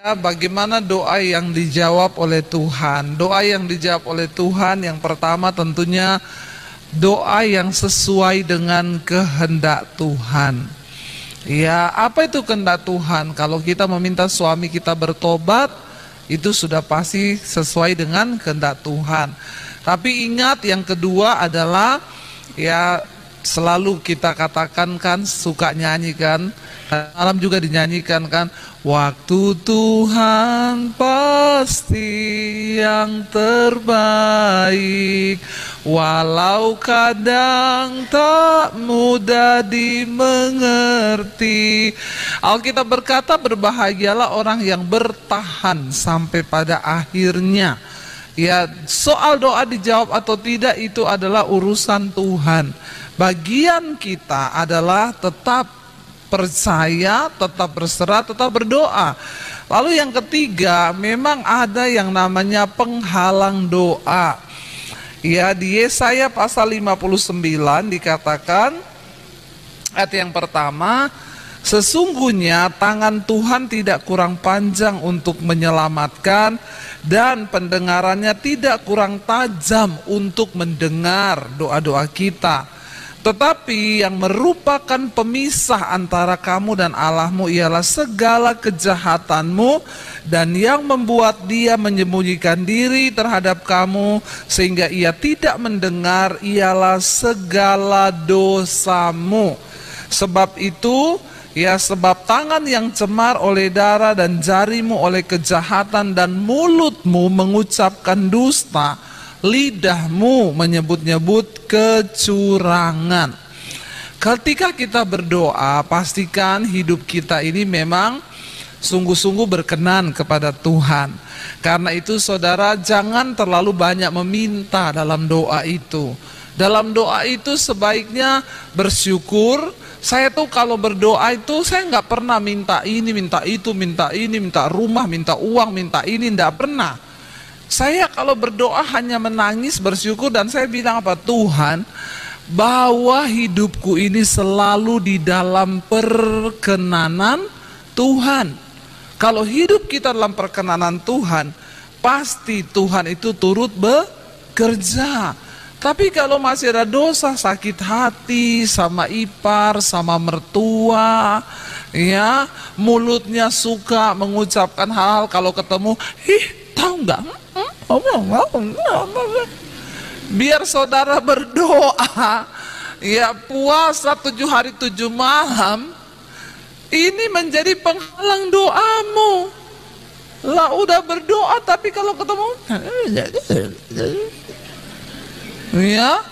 Bagaimana doa yang dijawab oleh Tuhan? Doa yang dijawab oleh Tuhan yang pertama tentunya doa yang sesuai dengan kehendak Tuhan. Ya, apa itu kehendak Tuhan? Kalau kita meminta suami kita bertobat, itu sudah pasti sesuai dengan kehendak Tuhan. Tapi ingat, yang kedua adalah ya selalu kita katakan kan, suka nyanyi kan, malam juga dinyanyikan kan, waktu Tuhan pasti yang terbaik, walau kadang tak mudah dimengerti. Alkitab berkata, berbahagialah orang yang bertahan sampai pada akhirnya. Ya, soal doa dijawab atau tidak itu adalah urusan Tuhan. Bagian kita adalah tetap percaya, tetap berserah, tetap berdoa. Lalu yang ketiga, memang ada yang namanya penghalang doa. Ya, di Yesaya pasal 59 dikatakan, ayat yang pertama, sesungguhnya tangan Tuhan tidak kurang panjang untuk menyelamatkan, dan pendengarannya tidak kurang tajam untuk mendengar doa-doa kita. Tetapi yang merupakan pemisah antara kamu dan Allahmu ialah segala kejahatanmu, dan yang membuat dia menyembunyikan diri terhadap kamu sehingga ia tidak mendengar ialah segala dosamu. Sebab itu, ya, sebab tangan yang cemar oleh darah dan jarimu oleh kejahatan dan mulutmu mengucapkan dusta, lidahmu menyebut-nyebut kecurangan. Ketika kita berdoa, pastikan hidup kita ini memang sungguh-sungguh berkenan kepada Tuhan. Karena itu saudara, jangan terlalu banyak meminta dalam doa itu. Dalam doa itu sebaiknya bersyukur. Saya tuh kalau berdoa itu saya nggak pernah minta ini, minta itu, minta ini, minta rumah, minta uang, minta ini, nggak pernah. Saya kalau berdoa hanya menangis, bersyukur, dan saya bilang apa? Tuhan, bawa hidupku ini selalu di dalam perkenanan Tuhan. Kalau hidup kita dalam perkenanan Tuhan, pasti Tuhan itu turut bekerja. Tapi kalau masih ada dosa, sakit hati sama ipar, sama mertua, ya, mulutnya suka mengucapkan hal kalau ketemu, tahu nggak? Biar saudara berdoa, ya, puasa 7 hari 7 malam, ini menjadi penghalang doamu. Lah udah berdoa tapi kalau ketemu, ya,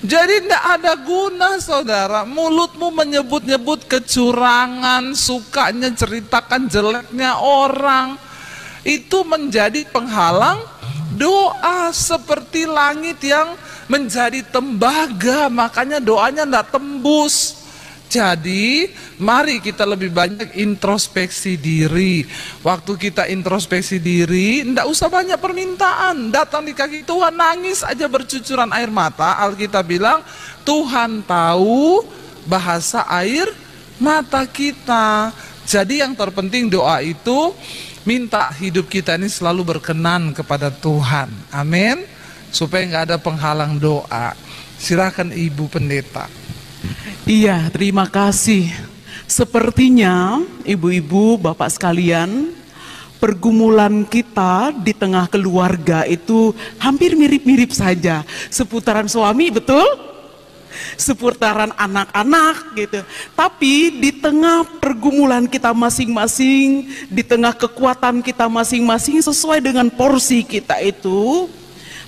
jadi tidak ada guna saudara. Mulutmu menyebut-nyebut kecurangan, sukanya ceritakan jeleknya orang, itu menjadi penghalang doa. Seperti langit yang menjadi tembaga, makanya doanya tidak tembus. Jadi mari kita lebih banyak introspeksi diri. Waktu kita introspeksi diri, tidak usah banyak permintaan. Datang di kaki Tuhan, nangis aja bercucuran air mata. Alkitab bilang Tuhan tahu bahasa air mata kita. Jadi yang terpenting doa itu, minta hidup kita ini selalu berkenan kepada Tuhan. Amin. Supaya nggak ada penghalang doa. Silakan Ibu Pendeta. Iya, terima kasih. Sepertinya ibu-ibu, bapak sekalian, pergumulan kita di tengah keluarga itu hampir mirip-mirip saja. Seputaran suami, betul? Seputaran anak-anak gitu. Tapi di tengah pergumulan kita masing-masing, di tengah kekuatan kita masing-masing sesuai dengan porsi kita itu,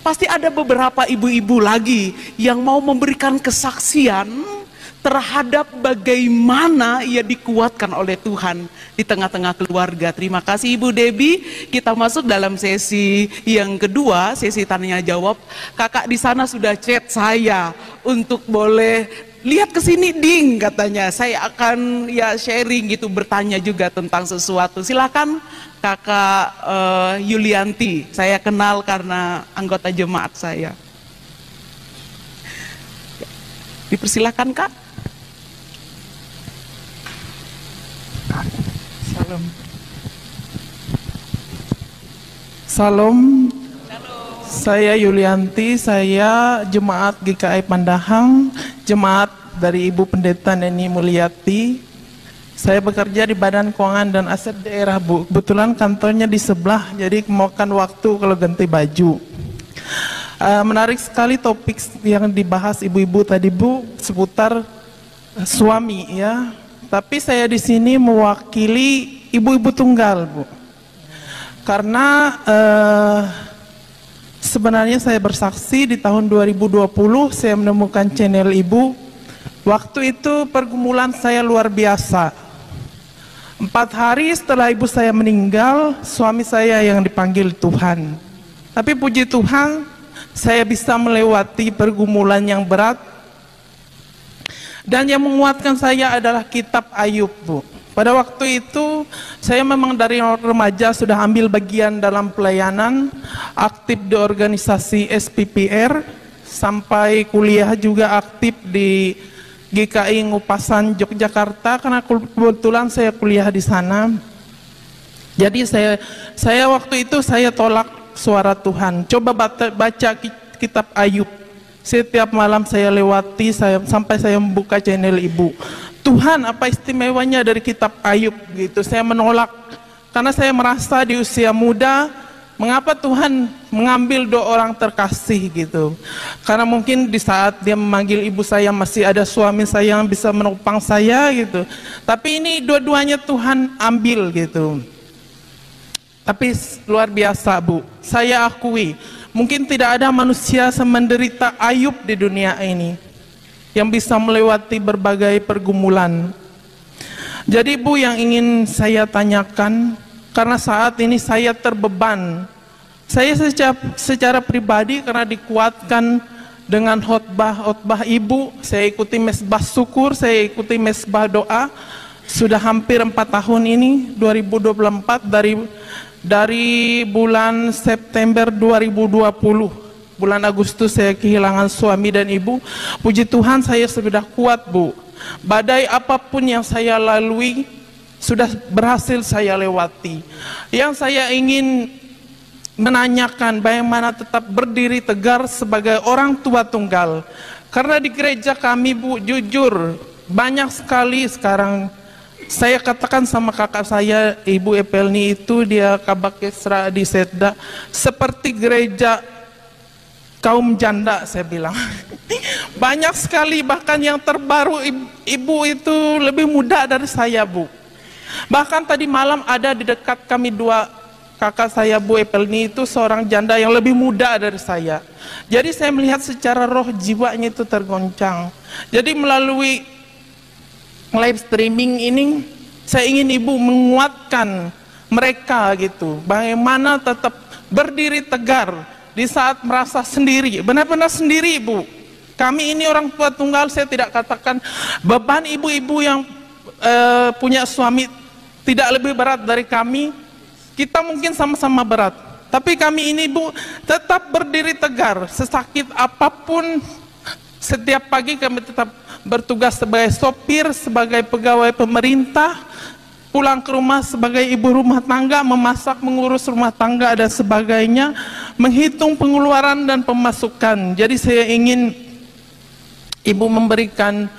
pasti ada beberapa ibu-ibu lagi yang mau memberikan kesaksian terhadap bagaimana ia dikuatkan oleh Tuhan di tengah-tengah keluarga. Terima kasih Ibu Debbie. Kita masuk dalam sesi yang kedua, sesi tanya jawab. Kakak di sana sudah chat saya untuk boleh lihat ke sini ding, katanya. Saya akan ya sharing gitu, bertanya juga tentang sesuatu. Silakan Kakak Yulianti. Saya kenal karena anggota jemaat saya. Dipersilakan Kak. Salam. Salam. Saya Yulianti, saya jemaat GKI Pandahang, jemaat dari Ibu Pendeta Neni Mulyati. Saya bekerja di Badan Keuangan dan Aset Daerah, Bu. Kebetulan kantornya di sebelah, jadi memakan waktu kalau ganti baju. Menarik sekali topik yang dibahas ibu-ibu tadi, Bu, seputar suami ya. Tapi saya di sini mewakili ibu-ibu tunggal, Bu. Karena sebenarnya saya bersaksi di tahun 2020 saya menemukan channel Ibu. Waktu itu pergumulan saya luar biasa. 4 hari setelah ibu saya meninggal, suami saya yang dipanggil Tuhan. Tapi puji Tuhan, saya bisa melewati pergumulan yang berat. Dan yang menguatkan saya adalah kitab Ayub, Bu. Pada waktu itu, saya memang dari remaja sudah ambil bagian dalam pelayanan, aktif di organisasi SPPR, sampai kuliah juga aktif di GKI Ngupasan Yogyakarta, karena kebetulan saya kuliah di sana. Jadi saya waktu itu saya tolak suara Tuhan. Coba baca kitab Ayub. Setiap malam saya lewati, sampai saya membuka channel Ibu. Tuhan, apa istimewanya dari kitab Ayub gitu. Saya menolak karena saya merasa di usia muda, mengapa Tuhan mengambil 2 orang terkasih gitu. Karena mungkin di saat dia memanggil ibu saya masih ada suami saya yang bisa menopang saya gitu. Tapi ini dua-duanya Tuhan ambil gitu. Tapi luar biasa, Bu. Saya akui, mungkin tidak ada manusia semenderita Ayub di dunia ini yang bisa melewati berbagai pergumulan. Jadi Bu, yang ingin saya tanyakan, karena saat ini saya terbeban. Saya secara pribadi karena dikuatkan dengan khotbah Ibu, saya ikuti mesbah syukur, saya ikuti mesbah doa, sudah hampir 4 tahun ini, 2024, dari bulan September 2020. Bulan Agustus saya kehilangan suami dan ibu. Puji Tuhan saya sudah kuat, Bu. Badai apapun yang saya lalui sudah berhasil saya lewati. Yang saya ingin menanyakan, bagaimana tetap berdiri tegar sebagai orang tua tunggal. Karena di gereja kami, Bu, jujur banyak sekali sekarang. Saya katakan sama kakak saya, Ibu Epelni itu, dia Kabak Kesra di Setda, seperti gereja kaum janda, saya bilang. Banyak sekali, bahkan yang terbaru ibu itu lebih muda dari saya, Bu. Bahkan tadi malam ada di dekat kami 2 kakak saya, Bu Epelni itu seorang janda yang lebih muda dari saya. Jadi saya melihat secara roh jiwanya itu tergoncang. Jadi melalui live streaming ini saya ingin Ibu menguatkan mereka gitu. Bagaimana tetap berdiri tegar di saat merasa sendiri, benar-benar sendiri, Bu. Kami ini orang tua tunggal, saya tidak katakan beban ibu-ibu yang punya suami tidak lebih berat dari kami. Kita mungkin sama-sama berat, tapi kami ini, Bu, tetap berdiri tegar. Sesakit apapun, setiap pagi kami tetap bertugas sebagai sopir, sebagai pegawai pemerintah, pulang ke rumah sebagai ibu rumah tangga, memasak, mengurus rumah tangga dan sebagainya, menghitung pengeluaran dan pemasukan. Jadi saya ingin Ibu memberikan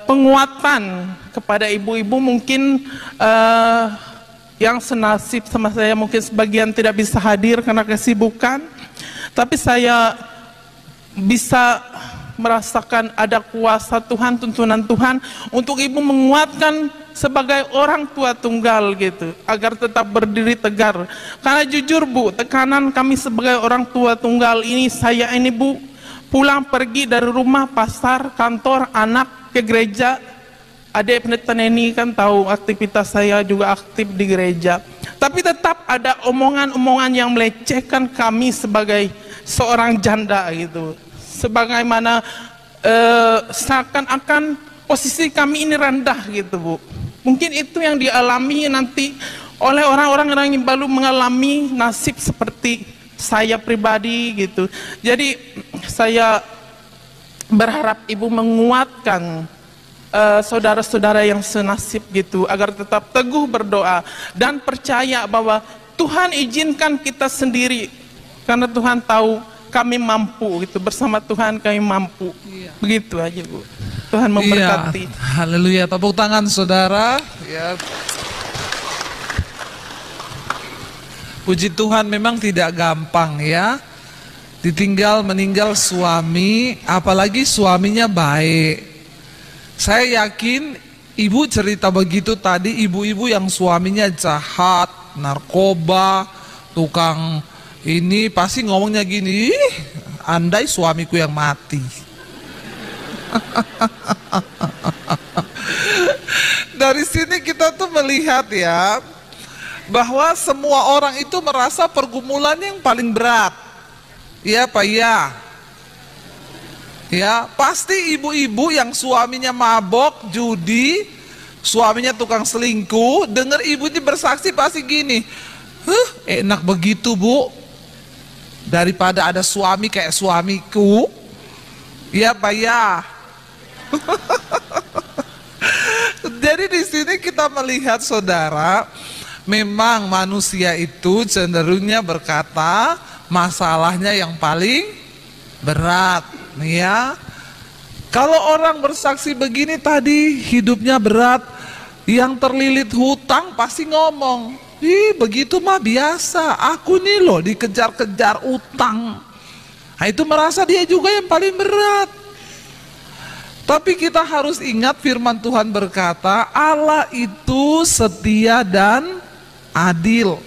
penguatan kepada ibu-ibu mungkin yang senasib sama saya. Mungkin sebagian tidak bisa hadir karena kesibukan, tapi saya bisa merasakan ada kuasa Tuhan, tuntunan Tuhan untuk Ibu menguatkan sebagai orang tua tunggal gitu, agar tetap berdiri tegar. Karena jujur, Bu, tekanan kami sebagai orang tua tunggal ini, saya ini, Bu, pulang pergi dari rumah, pasar, kantor, anak ke gereja. Adik Pendeta Neni kan tahu aktivitas saya juga aktif di gereja. Tapi tetap ada omongan-omongan yang melecehkan kami sebagai seorang janda gitu. Sebagaimana seakan-akan posisi kami ini rendah gitu, Bu. Mungkin itu yang dialami nanti oleh orang-orang yang baru mengalami nasib seperti saya pribadi gitu. Jadi saya berharap Ibu menguatkan saudara-saudara yang senasib gitu, agar tetap teguh berdoa dan percaya bahwa Tuhan izinkan kita sendiri karena Tuhan tahu kami mampu gitu, bersama Tuhan kami mampu. Begitu aja Bu. Tuhan memberkati. Haleluya, tepuk tangan saudara. Ya. Puji Tuhan, memang tidak gampang ya. Ditinggal meninggal suami, apalagi suaminya baik. Saya yakin ibu cerita begitu tadi, ibu-ibu yang suaminya jahat, narkoba, tukang ini pasti ngomongnya gini, "Ih, andai suamiku yang mati." Dari sini kita tuh melihat ya, bahwa semua orang itu merasa pergumulan yang paling berat. Iya Pak ya. Ya, pasti ibu-ibu yang suaminya mabok, judi, suaminya tukang selingkuh, dengar ibunya bersaksi pasti gini, enak begitu Bu, daripada ada suami kayak suamiku. Iya Pak ya. Jadi di sini kita melihat saudara, memang manusia itu cenderungnya berkata masalahnya yang paling berat, ya. Kalau orang bersaksi begini tadi, hidupnya berat, yang terlilit hutang pasti ngomong, "Ih, begitu mah biasa, aku nih loh dikejar-kejar utang." Nah, itu merasa dia juga yang paling berat. Tapi kita harus ingat firman Tuhan berkata, Allah itu setia dan adil.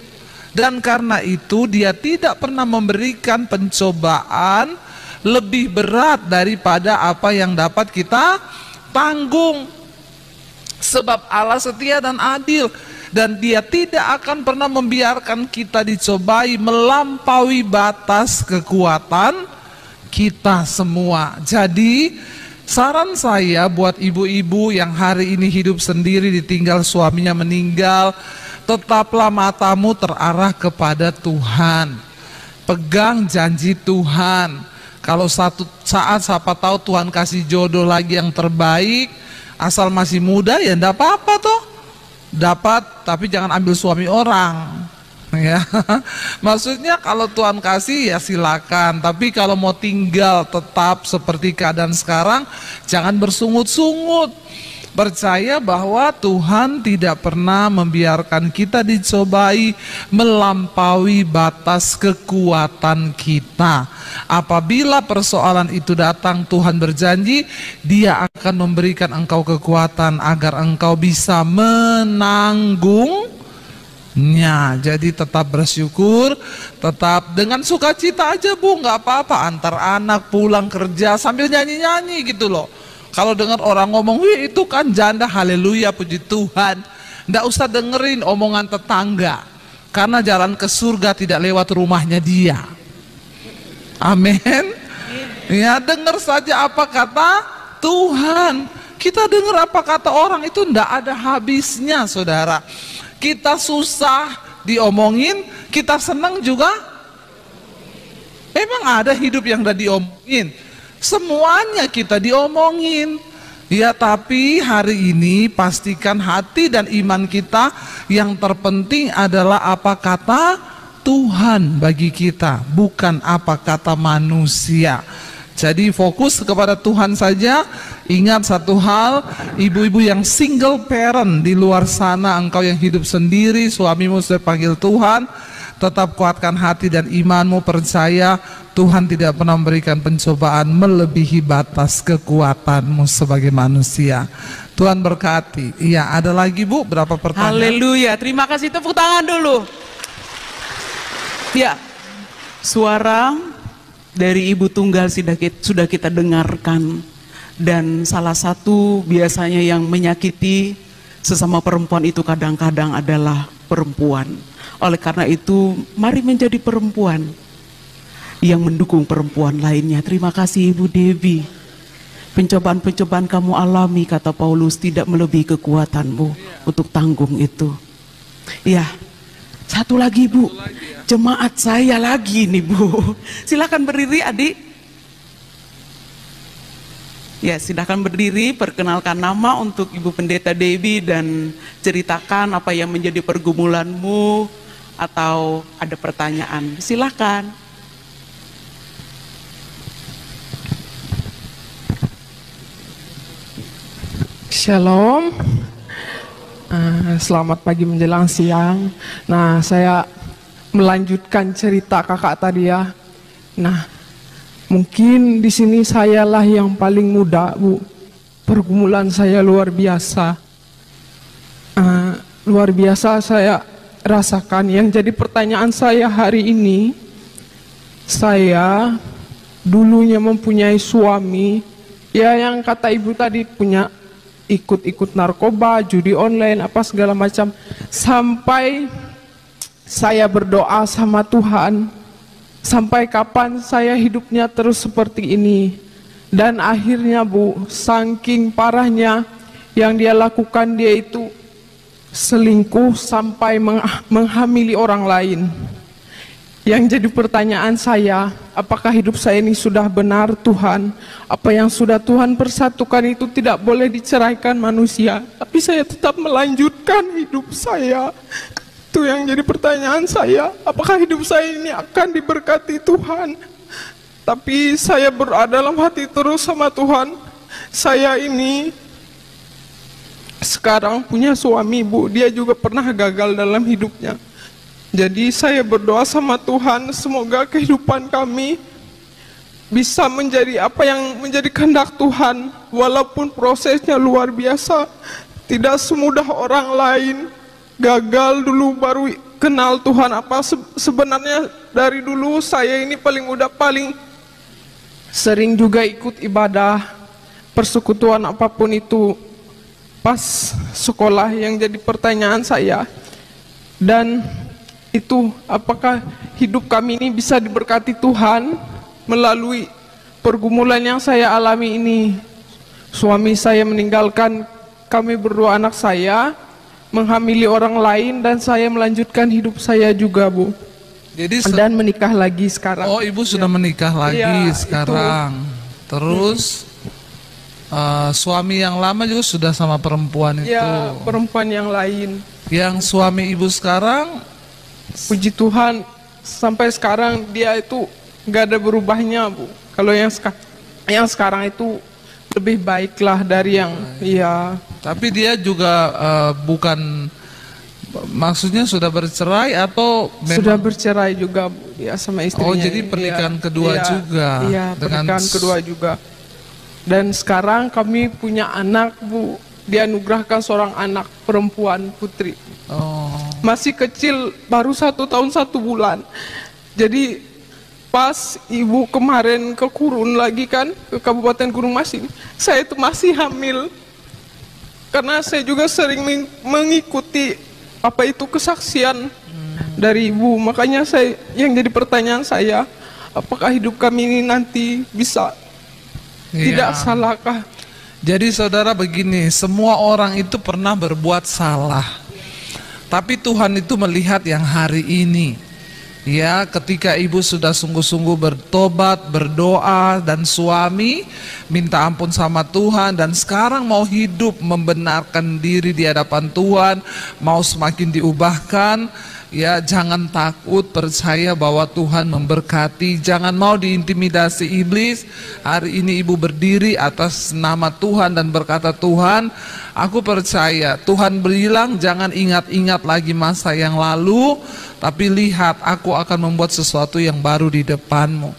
Dan karena itu dia tidak pernah memberikan pencobaan lebih berat daripada apa yang dapat kita tanggung. Sebab Allah setia dan adil, dan dia tidak akan pernah membiarkan kita dicobai melampaui batas kekuatan kita semua. Jadi saran saya buat ibu-ibu yang hari ini hidup sendiri ditinggal suaminya meninggal, tetaplah matamu terarah kepada Tuhan. Pegang janji Tuhan. Kalau satu saat siapa tahu Tuhan kasih jodoh lagi yang terbaik, asal masih muda ya enggak apa-apa toh. Dapat, tapi jangan ambil suami orang. Ya. Maksudnya kalau Tuhan kasih ya silakan, tapi kalau mau tinggal tetap seperti keadaan sekarang, jangan bersungut-sungut. Percaya bahwa Tuhan tidak pernah membiarkan kita dicobai melampaui batas kekuatan kita. Apabila persoalan itu datang, Tuhan berjanji Dia akan memberikan engkau kekuatan agar engkau bisa menanggung. Jadi tetap bersyukur, tetap dengan sukacita aja Bu, nggak apa-apa, antar anak pulang kerja sambil nyanyi-nyanyi gitu loh. Kalau dengar orang ngomong, wih itu kan janda, haleluya, puji Tuhan. Nggak usah dengerin omongan tetangga, karena jalan ke surga tidak lewat rumahnya dia. Amin. Ya, dengar saja apa kata Tuhan. Kita dengar apa kata orang itu nggak ada habisnya saudara. Kita susah diomongin, kita senang juga. Emang ada hidup yang udah diomongin? Semuanya kita diomongin. Ya, tapi hari ini pastikan hati dan iman kita yang terpenting adalah apa kata Tuhan bagi kita, bukan apa kata manusia. Jadi fokus kepada Tuhan saja. Ingat satu hal, ibu-ibu yang single parent di luar sana, engkau yang hidup sendiri, suamimu sudah panggil Tuhan, tetap kuatkan hati dan imanmu, percaya Tuhan tidak pernah memberikan pencobaan melebihi batas kekuatanmu sebagai manusia. Tuhan berkati. Iya, ada lagi Bu, berapa pertanyaan? Haleluya, terima kasih, tepuk tangan dulu. Ya, suara dari Ibu Tunggal sudah kita dengarkan. Dan salah satu biasanya yang menyakiti sesama perempuan itu kadang-kadang adalah perempuan. Oleh karena itu, mari menjadi perempuan yang mendukung perempuan lainnya. Terima kasih Ibu Devi. Pencobaan-pencobaan kamu alami, kata Paulus, tidak melebihi kekuatanmu untuk tanggung itu. Ya, satu lagi Bu, jemaat saya lagi nih Bu. Silakan berdiri adik. Ya, silakan berdiri, perkenalkan nama untuk Ibu Pendeta Devi dan ceritakan apa yang menjadi pergumulanmu, atau ada pertanyaan? Silakan. Shalom. Selamat pagi menjelang siang. Nah, saya melanjutkan cerita kakak tadi ya. Nah, mungkin di sini sayalah yang paling muda, Bu. Pergumulan saya luar biasa. Luar biasa saya rasakan. Yang jadi pertanyaan saya hari ini, saya dulunya mempunyai suami, ya yang kata ibu tadi punya ikut-ikut narkoba, judi online, apa segala macam. Sampai saya berdoa sama Tuhan, sampai kapan saya hidupnya terus seperti ini. Dan akhirnya Bu, saking parahnya yang dia lakukan, dia itu selingkuh sampai menghamili orang lain. Yang jadi pertanyaan saya, apakah hidup saya ini sudah benar Tuhan? Apa yang sudah Tuhan persatukan itu tidak boleh diceraikan manusia, tapi saya tetap melanjutkan hidup saya. Itu yang jadi pertanyaan saya, apakah hidup saya ini akan diberkati Tuhan? Tapi saya berada dalam hati terus sama Tuhan. Saya ini sekarang punya suami, Bu, dia juga pernah gagal dalam hidupnya. Jadi saya berdoa sama Tuhan, semoga kehidupan kami bisa menjadi apa yang menjadi kehendak Tuhan. Walaupun prosesnya luar biasa, tidak semudah orang lain. Gagal dulu baru kenal Tuhan. Apa sebenarnya dari dulu saya ini paling muda, paling sering juga ikut ibadah, persekutuan apapun itu pas sekolah. Yang jadi pertanyaan saya, dan itu apakah hidup kami ini bisa diberkati Tuhan melalui pergumulan yang saya alami ini. Suami saya meninggalkan kami berdua, anak saya menghamili orang lain, dan saya melanjutkan hidup saya juga, Bu. Jadi dan menikah lagi sekarang. Oh, ibu sudah menikah lagi sekarang. Terus suami yang lama juga sudah sama perempuan itu. Ya, perempuan yang lain. Yang suami ibu sekarang, puji Tuhan, sampai sekarang dia itu nggak ada berubahnya, Bu. Kalau yang sekarang itu lebih baiklah dari yang Tapi dia juga bukan, maksudnya sudah bercerai atau memang? Sudah bercerai juga, Bu, dia sama istrinya. Oh, jadi pernikahan kedua juga. Iya, pernikahan kedua juga. Dan sekarang kami punya anak, Bu. Dianugerahkan seorang anak perempuan, putri. Oh. Masih kecil, baru 1 tahun 1 bulan. Jadi pas ibu kemarin ke Kurun lagi kan, ke Kabupaten Gunung Mas ini, saya itu masih hamil. Karena saya juga sering mengikuti apa itu kesaksian dari ibu. Makanya yang jadi pertanyaan saya, apakah hidup kami ini nanti bisa tidak salahkah? Jadi saudara begini, semua orang itu pernah berbuat salah. Tapi Tuhan itu melihat yang hari ini. Ya, ketika ibu sudah sungguh-sungguh bertobat, berdoa, dan suami minta ampun sama Tuhan, dan sekarang mau hidup membenarkan diri di hadapan Tuhan, mau semakin diubahkan. Ya, jangan takut, percaya bahwa Tuhan memberkati. Jangan mau diintimidasi iblis. Hari ini ibu berdiri atas nama Tuhan dan berkata, Tuhan, aku percaya. Tuhan bilang jangan ingat-ingat lagi masa yang lalu, tapi lihat, aku akan membuat sesuatu yang baru di depanmu.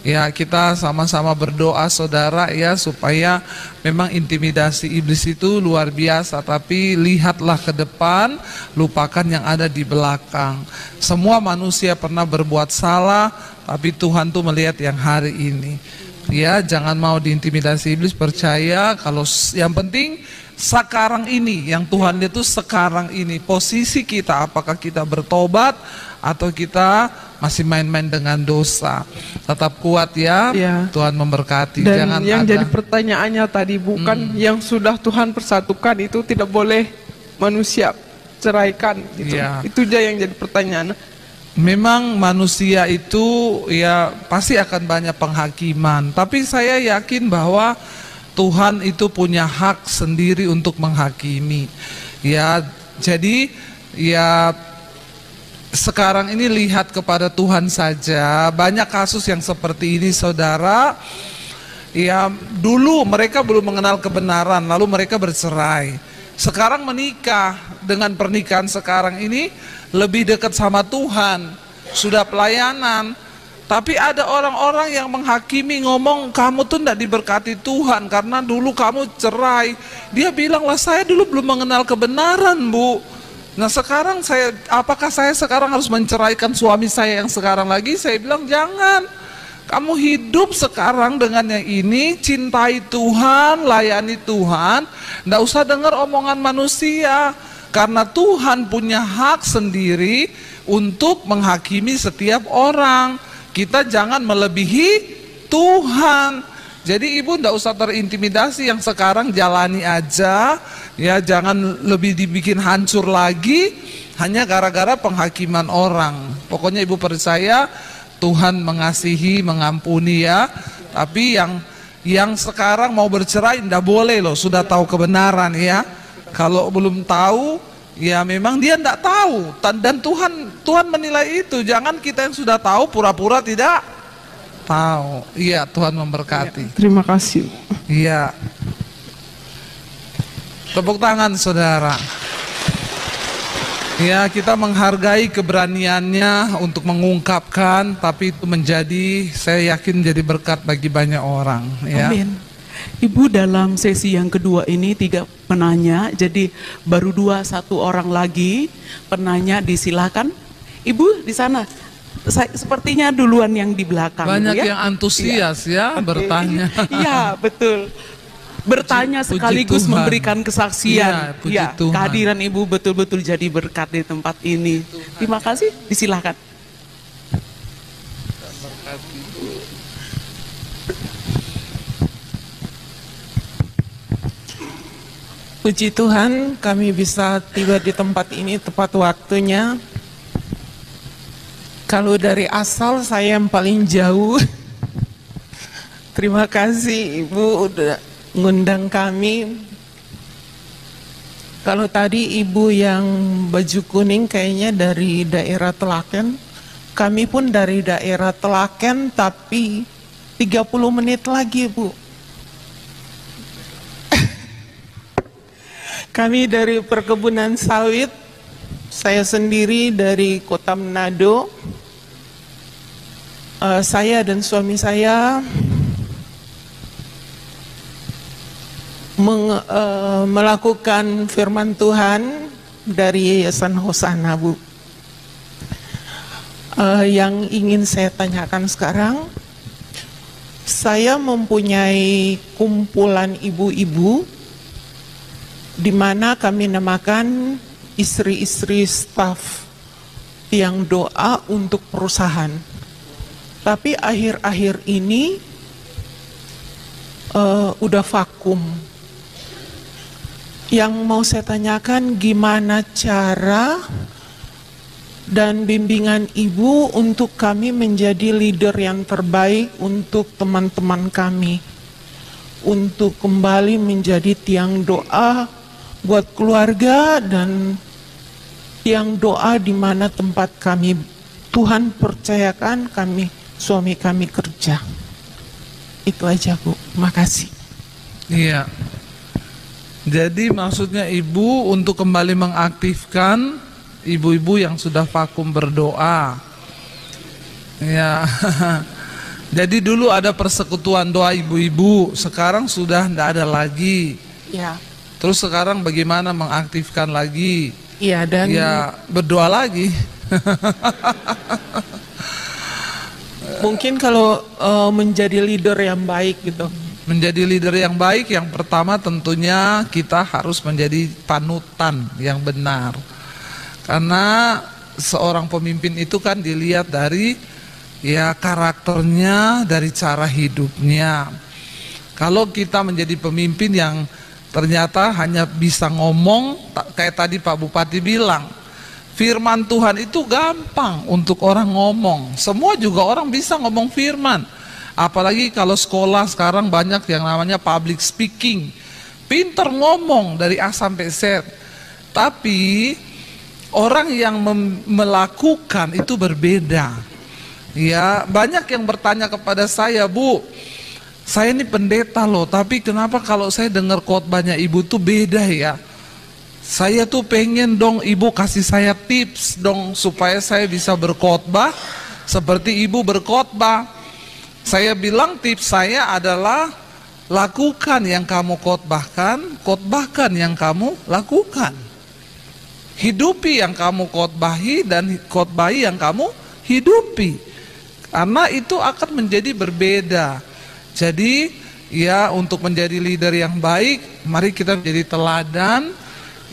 Ya, kita sama-sama berdoa saudara ya, supaya memang intimidasi iblis itu luar biasa, tapi lihatlah ke depan, lupakan yang ada di belakang. Semua manusia pernah berbuat salah, tapi Tuhan tuh melihat yang hari ini. Ya, jangan mau diintimidasi iblis, percaya kalau yang penting sekarang ini, yang Tuhan lihat itu sekarang ini, posisi kita, apakah kita bertobat atau kita masih main-main dengan dosa. Tetap kuat ya, Tuhan memberkati. Dan jangan yang jadi pertanyaannya tadi, bukan yang sudah Tuhan persatukan itu tidak boleh manusia ceraikan gitu. Itu aja yang jadi pertanyaan. Memang manusia itu ya pasti akan banyak penghakiman, tapi saya yakin bahwa Tuhan itu punya hak sendiri untuk menghakimi. Ya, jadi ya sekarang ini lihat kepada Tuhan saja. Banyak kasus yang seperti ini, saudara. Ya, dulu mereka belum mengenal kebenaran, lalu mereka bercerai. Sekarang menikah, dengan pernikahan sekarang ini lebih dekat sama Tuhan, sudah pelayanan. Tapi ada orang-orang yang menghakimi, ngomong kamu tuh tidak diberkati Tuhan karena dulu kamu cerai. Dia bilang lah, saya dulu belum mengenal kebenaran, Bu. Nah sekarang apakah saya sekarang harus menceraikan suami saya yang sekarang lagi? Saya bilang jangan. Kamu hidup sekarang dengan yang ini, cintai Tuhan, layani Tuhan, nggak usah dengar omongan manusia, karena Tuhan punya hak sendiri untuk menghakimi setiap orang. Kita jangan melebihi Tuhan. Jadi ibu nggak usah terintimidasi, yang sekarang jalani aja, ya jangan lebih dibikin hancur lagi hanya gara-gara penghakiman orang. Pokoknya ibu percaya Tuhan mengasihi, mengampuni ya. Tapi yang sekarang mau bercerai ndak boleh loh, sudah tahu kebenaran ya. Kalau belum tahu, ya memang dia ndak tahu. Dan Tuhan menilai itu. Jangan kita yang sudah tahu pura-pura tidak tahu. Iya, Tuhan memberkati. Terima kasih. Iya. Tepuk tangan saudara. Ya, kita menghargai keberaniannya untuk mengungkapkan, tapi itu menjadi, saya yakin menjadi berkat bagi banyak orang. Ya. Amin. Ibu dalam sesi yang kedua ini 3 penanya, jadi baru 1 orang lagi penanya, disilakan. Ibu di sana, sepertinya duluan yang di belakang. Banyak ya? yang antusias ya, bertanya. Iya betul. Bertanya sekaligus memberikan kesaksian. Ya, kehadiran Ibu betul-betul jadi berkat di tempat ini. Terima kasih, disilakan. Puji Tuhan, kami bisa tiba di tempat ini tepat waktunya. Kalau dari asal saya yang paling jauh. Terima kasih Ibu udah ngundang kami. Kalau tadi ibu yang baju kuning kayaknya dari daerah Telaken, kami pun dari daerah Telaken, tapi 30 menit lagi Bu. Kami dari perkebunan sawit, saya sendiri dari Kota Manado. Saya dan suami saya melakukan firman Tuhan dari Yayasan Hosana Bu. Yang ingin saya tanyakan sekarang, saya mempunyai kumpulan ibu-ibu di mana kami namakan istri-istri staf yang doa untuk perusahaan. Tapi akhir-akhir ini udah vakum. Yang mau saya tanyakan, gimana cara dan bimbingan Ibu untuk kami menjadi leader yang terbaik untuk teman-teman kami, untuk kembali menjadi tiang doa buat keluarga dan tiang doa di mana tempat kami Tuhan percayakan kami, suami kami kerja. Itu aja Bu, makasih. Iya. Jadi maksudnya ibu untuk kembali mengaktifkan ibu-ibu yang sudah vakum berdoa. Ya. Jadi dulu ada persekutuan doa ibu-ibu, sekarang sudah tidak ada lagi. Ya. Terus sekarang bagaimana mengaktifkan lagi? Iya, dan ya berdoa lagi. Mungkin kalau menjadi leader yang baik gitu. Menjadi leader yang baik, yang pertama tentunya kita harus menjadi panutan yang benar. Karena seorang pemimpin itu kan dilihat dari ya karakternya, dari cara hidupnya. Kalau kita menjadi pemimpin yang ternyata hanya bisa ngomong, kayak tadi Pak Bupati bilang, firman Tuhan itu gampang untuk orang ngomong. Semua juga orang bisa ngomong firman. Apalagi kalau sekolah sekarang banyak yang namanya public speaking. Pinter ngomong dari A sampai Z. Tapi orang yang melakukan itu berbeda. Ya, banyak yang bertanya kepada saya, Bu, saya ini pendeta loh, tapi kenapa kalau saya dengar khotbahnya Ibu tuh beda ya? Saya tuh pengen dong Ibu kasih saya tips dong supaya saya bisa berkhotbah seperti Ibu berkhotbah. Saya bilang tips saya adalah lakukan yang kamu khotbahkan, khotbahkan yang kamu lakukan. Hidupi yang kamu khotbahi dan khotbahi yang kamu hidupi. Karena itu akan menjadi berbeda. Jadi ya, untuk menjadi leader yang baik, mari kita menjadi teladan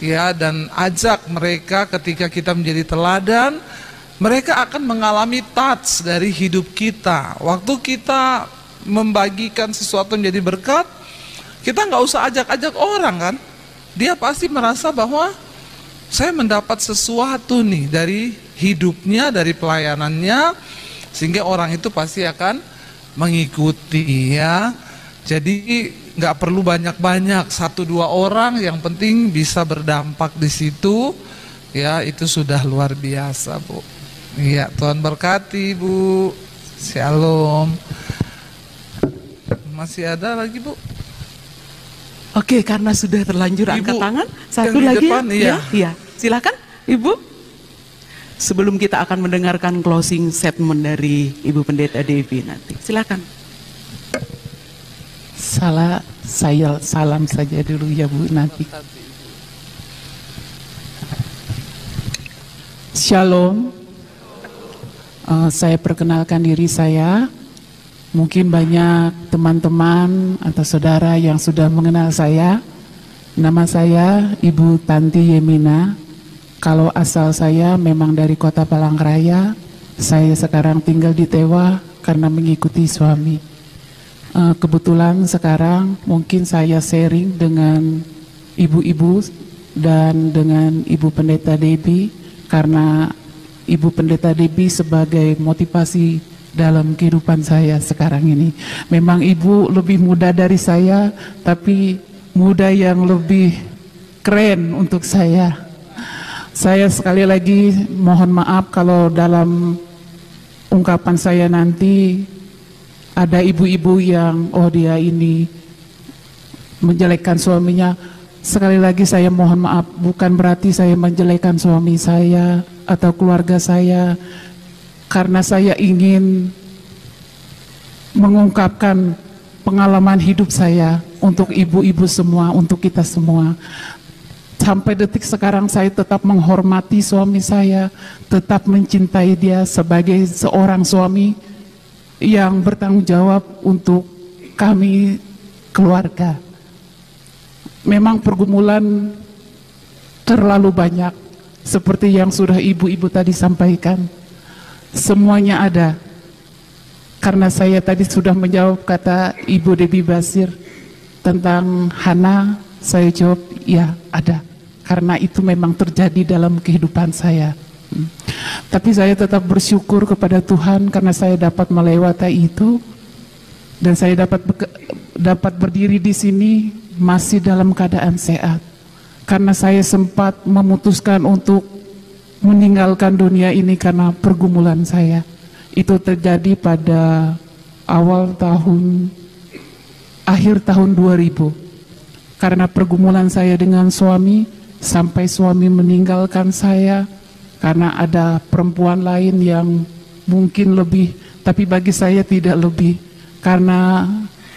ya, dan ajak mereka. Ketika kita menjadi teladan, mereka akan mengalami touch dari hidup kita. Waktu kita membagikan sesuatu menjadi berkat, kita nggak usah ajak-ajak orang kan. Dia pasti merasa bahwa saya mendapat sesuatu nih dari hidupnya, dari pelayanannya, sehingga orang itu pasti akan mengikuti ya. Jadi nggak perlu banyak-banyak, 1-2 orang yang penting bisa berdampak di situ ya, itu sudah luar biasa, Bu. Iya, Tuhan berkati, Bu. Shalom. Masih ada lagi, Bu? Oke, karena sudah terlanjur Ibu, angkat tangan, satu yang di lagi depan, iya. ya. Silakan, Ibu. Sebelum kita akan mendengarkan closing statement dari Ibu Pendeta Devi nanti, silakan. Salam saja dulu ya Bu nanti. Shalom. Saya perkenalkan diri saya. Mungkin banyak teman-teman atau saudara yang sudah mengenal saya. Nama saya Ibu Tanti Yemina. Kalau asal saya memang dari Kota Palangkaraya. Saya sekarang tinggal di Tewa karena mengikuti suami. Kebetulan sekarang mungkin saya sharing dengan ibu-ibu dan dengan Ibu Pendeta Debbie, karena Ibu Pendeta Debbie sebagai motivasi dalam kehidupan saya sekarang ini. Memang Ibu lebih muda dari saya, tapi muda yang lebih keren untuk saya. Saya sekali lagi mohon maaf kalau dalam ungkapan saya nanti ada ibu-ibu yang dia ini menjelekkan suaminya. Sekali lagi saya mohon maaf, bukan berarti saya menjelekkan suami saya atau keluarga saya, karena saya ingin mengungkapkan pengalaman hidup saya untuk ibu-ibu semua, untuk kita semua. Sampai detik sekarang saya tetap menghormati suami saya, tetap mencintai dia sebagai seorang suami yang bertanggung jawab untuk kami keluarga. Memang pergumulan terlalu banyak, seperti yang sudah ibu-ibu tadi sampaikan. Semuanya ada. Karena saya tadi sudah menjawab kata Ibu Debbie Basir tentang Hana, saya jawab ya ada. Karena itu memang terjadi dalam kehidupan saya. Tapi saya tetap bersyukur kepada Tuhan karena saya dapat melewati itu, dan saya dapat berdiri di sini masih dalam keadaan sehat. Karena saya sempat memutuskan untuk meninggalkan dunia ini karena pergumulan saya. Itu terjadi pada akhir tahun 2000. Karena pergumulan saya dengan suami, sampai suami meninggalkan saya karena ada perempuan lain yang mungkin lebih, tapi bagi saya tidak lebih. Karena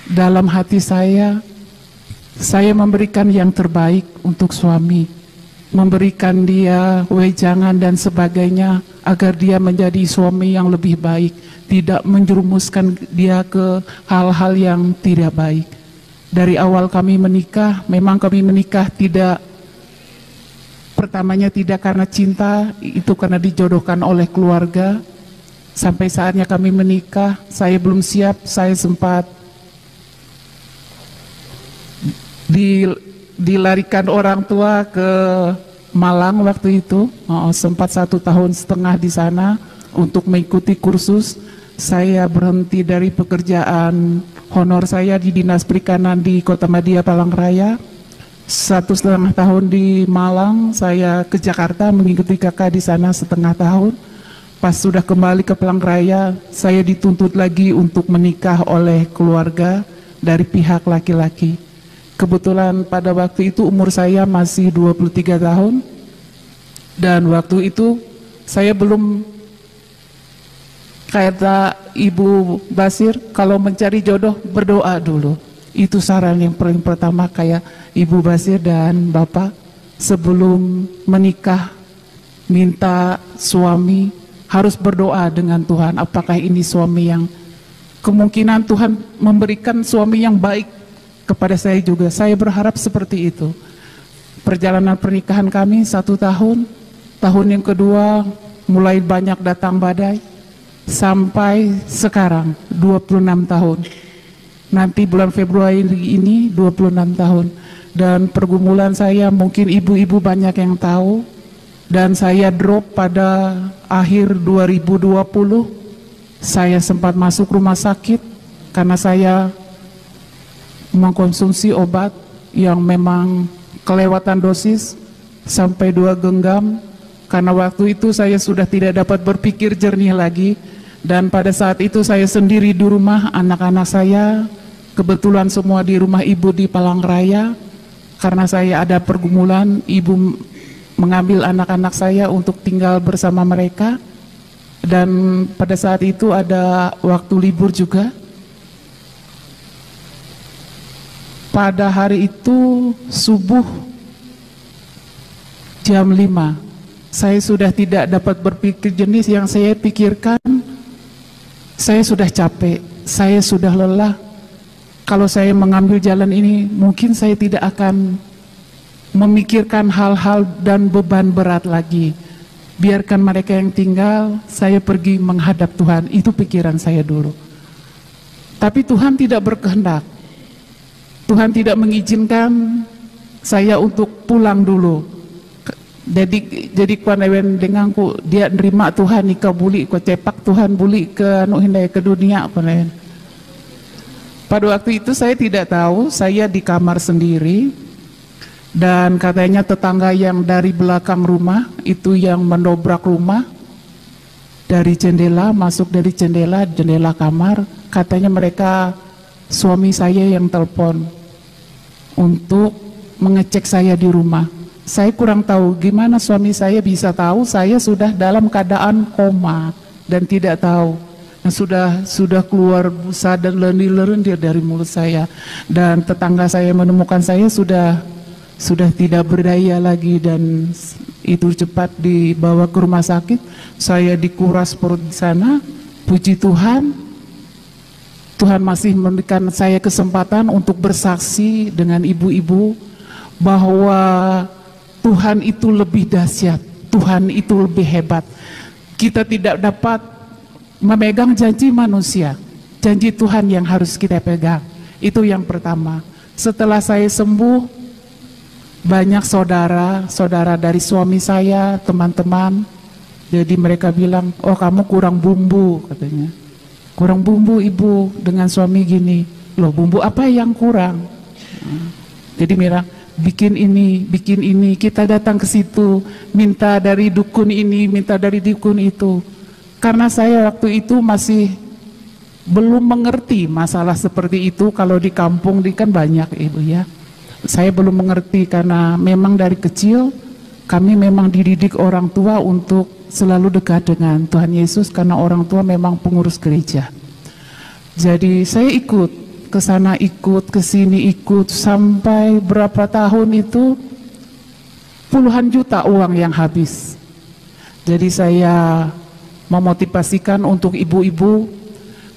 dalam hati saya memberikan yang terbaik untuk suami, memberikan dia wejangan dan sebagainya agar dia menjadi suami yang lebih baik, tidak menjerumuskan dia ke hal-hal yang tidak baik. Dari awal kami menikah, memang kami menikah pertamanya tidak karena cinta, itu karena dijodohkan oleh keluarga. Sampai saatnya kami menikah, saya belum siap, saya sempat dilarikan orang tua ke Malang waktu itu, sempat 1,5 tahun di sana untuk mengikuti kursus. Saya berhenti dari pekerjaan honor saya di Dinas Perikanan di Kota Madia Palangkaraya. 1,5 tahun di Malang, saya ke Jakarta mengikuti kakak di sana setengah tahun. Pas sudah kembali ke Palangkaraya, saya dituntut lagi untuk menikah oleh keluarga dari pihak laki-laki. Kebetulan pada waktu itu umur saya masih 23 tahun, dan waktu itu saya belum, kata Ibu Basir, kalau mencari jodoh berdoa dulu. Itu saran yang paling pertama kayak Ibu Basir dan Bapak sebelum menikah, minta suami harus berdoa dengan Tuhan. Apakah ini suami yang kemungkinan Tuhan memberikan suami yang baik kepada saya juga. Saya berharap seperti itu. Perjalanan pernikahan kami 1 tahun. Tahun yang kedua mulai banyak datang badai. Sampai sekarang 26 tahun. Nanti bulan Februari ini 26 tahun. Dan pergumulan saya mungkin ibu-ibu banyak yang tahu. Dan saya drop pada akhir 2020. Saya sempat masuk rumah sakit karena saya mengkonsumsi obat yang memang kelewatan dosis sampai 2 genggam. Karena waktu itu saya sudah tidak dapat berpikir jernih lagi. Dan pada saat itu saya sendiri di rumah, anak-anak saya kebetulan semua di rumah ibu di Palangkaraya. Karena saya ada pergumulan, ibu mengambil anak-anak saya untuk tinggal bersama mereka. Dan pada saat itu ada waktu libur juga. Pada hari itu subuh jam 5, saya sudah tidak dapat berpikir jenis. Yang saya pikirkan, saya sudah capek, saya sudah lelah. Kalau saya mengambil jalan ini, mungkin saya tidak akan memikirkan hal-hal dan beban berat lagi. Biarkan mereka yang tinggal, saya pergi menghadap Tuhan. Itu pikiran saya dulu. Tapi Tuhan tidak berkehendak. Tuhan tidak mengizinkan saya untuk pulang dulu. Jadi kuanewen denganku, dia nerima Tuhan ika buli ko cepak Tuhan buli ke hindai ke dunia kuanewen. Pada waktu itu saya tidak tahu, saya di kamar sendiri. Dan katanya tetangga yang dari belakang rumah itu yang mendobrak rumah dari jendela, masuk dari jendela kamar. Katanya mereka, suami saya yang telepon untuk mengecek saya di rumah. Saya kurang tahu gimana suami saya bisa tahu saya sudah dalam keadaan koma dan tidak tahu. Nah, sudah keluar busa dan lendir dari mulut saya. Dan tetangga saya menemukan saya sudah tidak berdaya lagi, dan itu cepat dibawa ke rumah sakit. Saya dikuras perut di sana. Puji Tuhan, Tuhan masih memberikan saya kesempatan untuk bersaksi dengan ibu-ibu bahwa Tuhan itu lebih dahsyat, Tuhan itu lebih hebat. Kita tidak dapat memegang janji manusia, janji Tuhan yang harus kita pegang. Itu yang pertama. Setelah saya sembuh, banyak saudara dari suami saya, teman-teman, jadi mereka bilang, oh kamu kurang bumbu, katanya. Kurang bumbu ibu dengan suami gini. Loh, bumbu apa yang kurang? Jadi Mira, bikin ini, kita datang ke situ, minta dari dukun ini, minta dari dukun itu. Karena saya waktu itu masih belum mengerti masalah seperti itu. Kalau di kampung kan banyak ibu ya. Saya belum mengerti karena memang dari kecil kami memang dididik orang tua untuk selalu dekat dengan Tuhan Yesus karena orang tua memang pengurus gereja. Jadi saya ikut ke sana, ikut ke sini, ikut sampai berapa tahun itu puluhan juta uang yang habis. Jadi saya memotivasikan untuk ibu-ibu,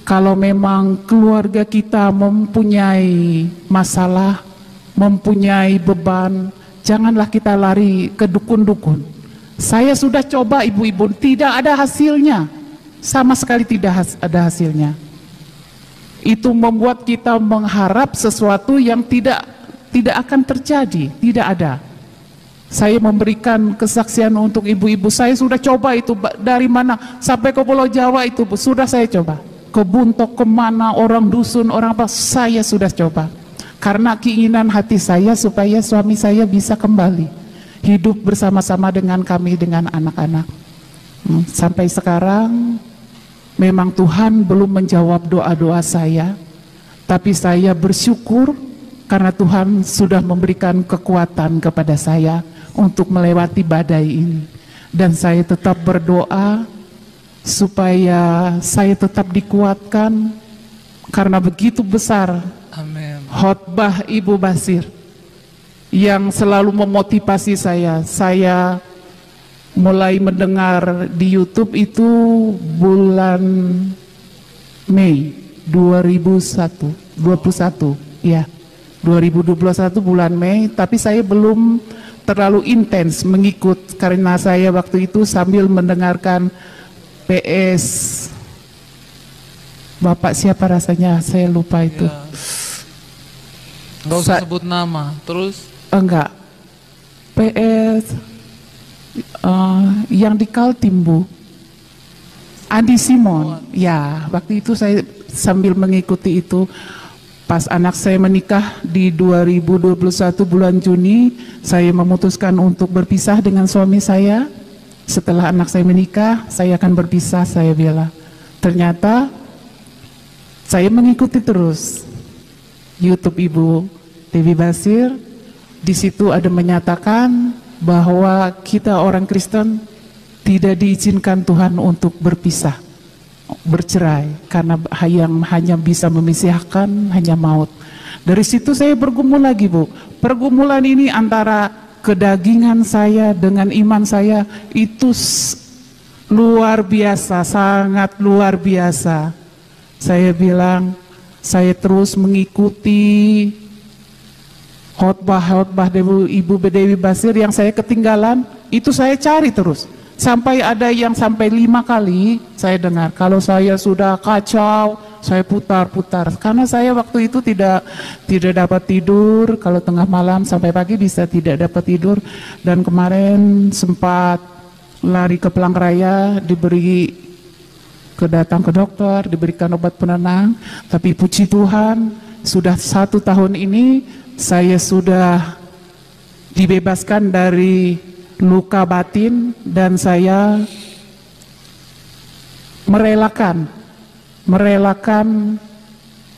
kalau memang keluarga kita mempunyai masalah, mempunyai beban, janganlah kita lari ke dukun-dukun. Saya sudah coba ibu-ibu, tidak ada hasilnya, sama sekali tidak ada hasilnya. Itu membuat kita mengharap sesuatu yang tidak akan terjadi, tidak ada. Saya memberikan kesaksian untuk ibu-ibu, saya sudah coba itu dari mana sampai ke Pulau Jawa itu sudah saya coba. Ke Buntok, kemana, orang dusun, orang apa, saya sudah coba. Karena keinginan hati saya supaya suami saya bisa kembali hidup bersama-sama dengan kami, dengan anak-anak. Sampai sekarang memang Tuhan belum menjawab doa-doa saya, tapi saya bersyukur karena Tuhan sudah memberikan kekuatan kepada saya untuk melewati badai ini. Dan saya tetap berdoa supaya saya tetap dikuatkan, karena begitu besar Amin. khotbah Ibu Basir yang selalu memotivasi saya. Saya mulai mendengar di YouTube itu bulan Mei 2021, ya, 2021 bulan Mei, tapi saya belum terlalu intens mengikut karena saya waktu itu sambil mendengarkan PS Bapak siapa rasanya, saya lupa itu. Ya. Nggak usah sebut nama. Terus? Enggak. PS yang di Kaltim, Bu. Andi Simon. Ya, waktu itu saya sambil mengikuti itu. Pas anak saya menikah di 2021 bulan Juni, saya memutuskan untuk berpisah dengan suami saya. Setelah anak saya menikah, saya akan berpisah, saya bilang. Ternyata saya mengikuti terus YouTube Ibu Dewi Basir. Di situ ada menyatakan bahwa kita orang Kristen tidak diizinkan Tuhan untuk berpisah, bercerai, karena yang hanya bisa memisahkan hanya maut. Dari situ saya bergumul lagi, Bu. Pergumulan ini antara kedagingan saya dengan iman saya itu luar biasa, sangat luar biasa. Saya bilang, saya terus mengikuti khotbah Ibu Dewi Basir yang saya ketinggalan, itu saya cari terus. Sampai ada yang sampai 5 kali saya dengar. Kalau saya sudah kacau, saya putar-putar. Karena saya waktu itu tidak dapat tidur, kalau tengah malam sampai pagi bisa tidak dapat tidur. Dan kemarin sempat lari ke Pelangkaraya, datang ke dokter, diberikan obat penenang. Tapi puji Tuhan, sudah 1 tahun ini saya sudah dibebaskan dari luka batin, dan saya merelakan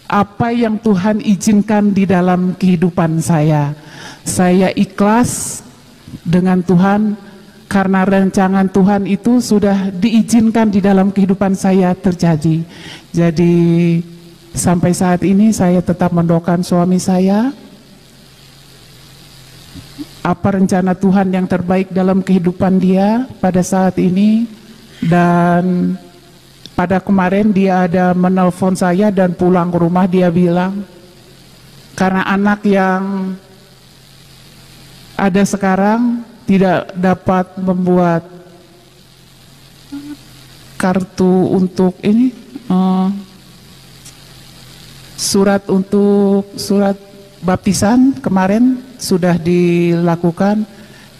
apa yang Tuhan izinkan di dalam kehidupan saya. Saya ikhlas dengan Tuhan karena rancangan Tuhan itu sudah diizinkan di dalam kehidupan saya terjadi. Jadi sampai saat ini saya tetap mendoakan suami saya, apa rencana Tuhan yang terbaik dalam kehidupan dia pada saat ini. Dan pada kemarin dia ada menelpon saya dan pulang ke rumah, dia bilang karena anak yang ada sekarang tidak dapat membuat kartu untuk ini, surat baptisan kemarin sudah dilakukan.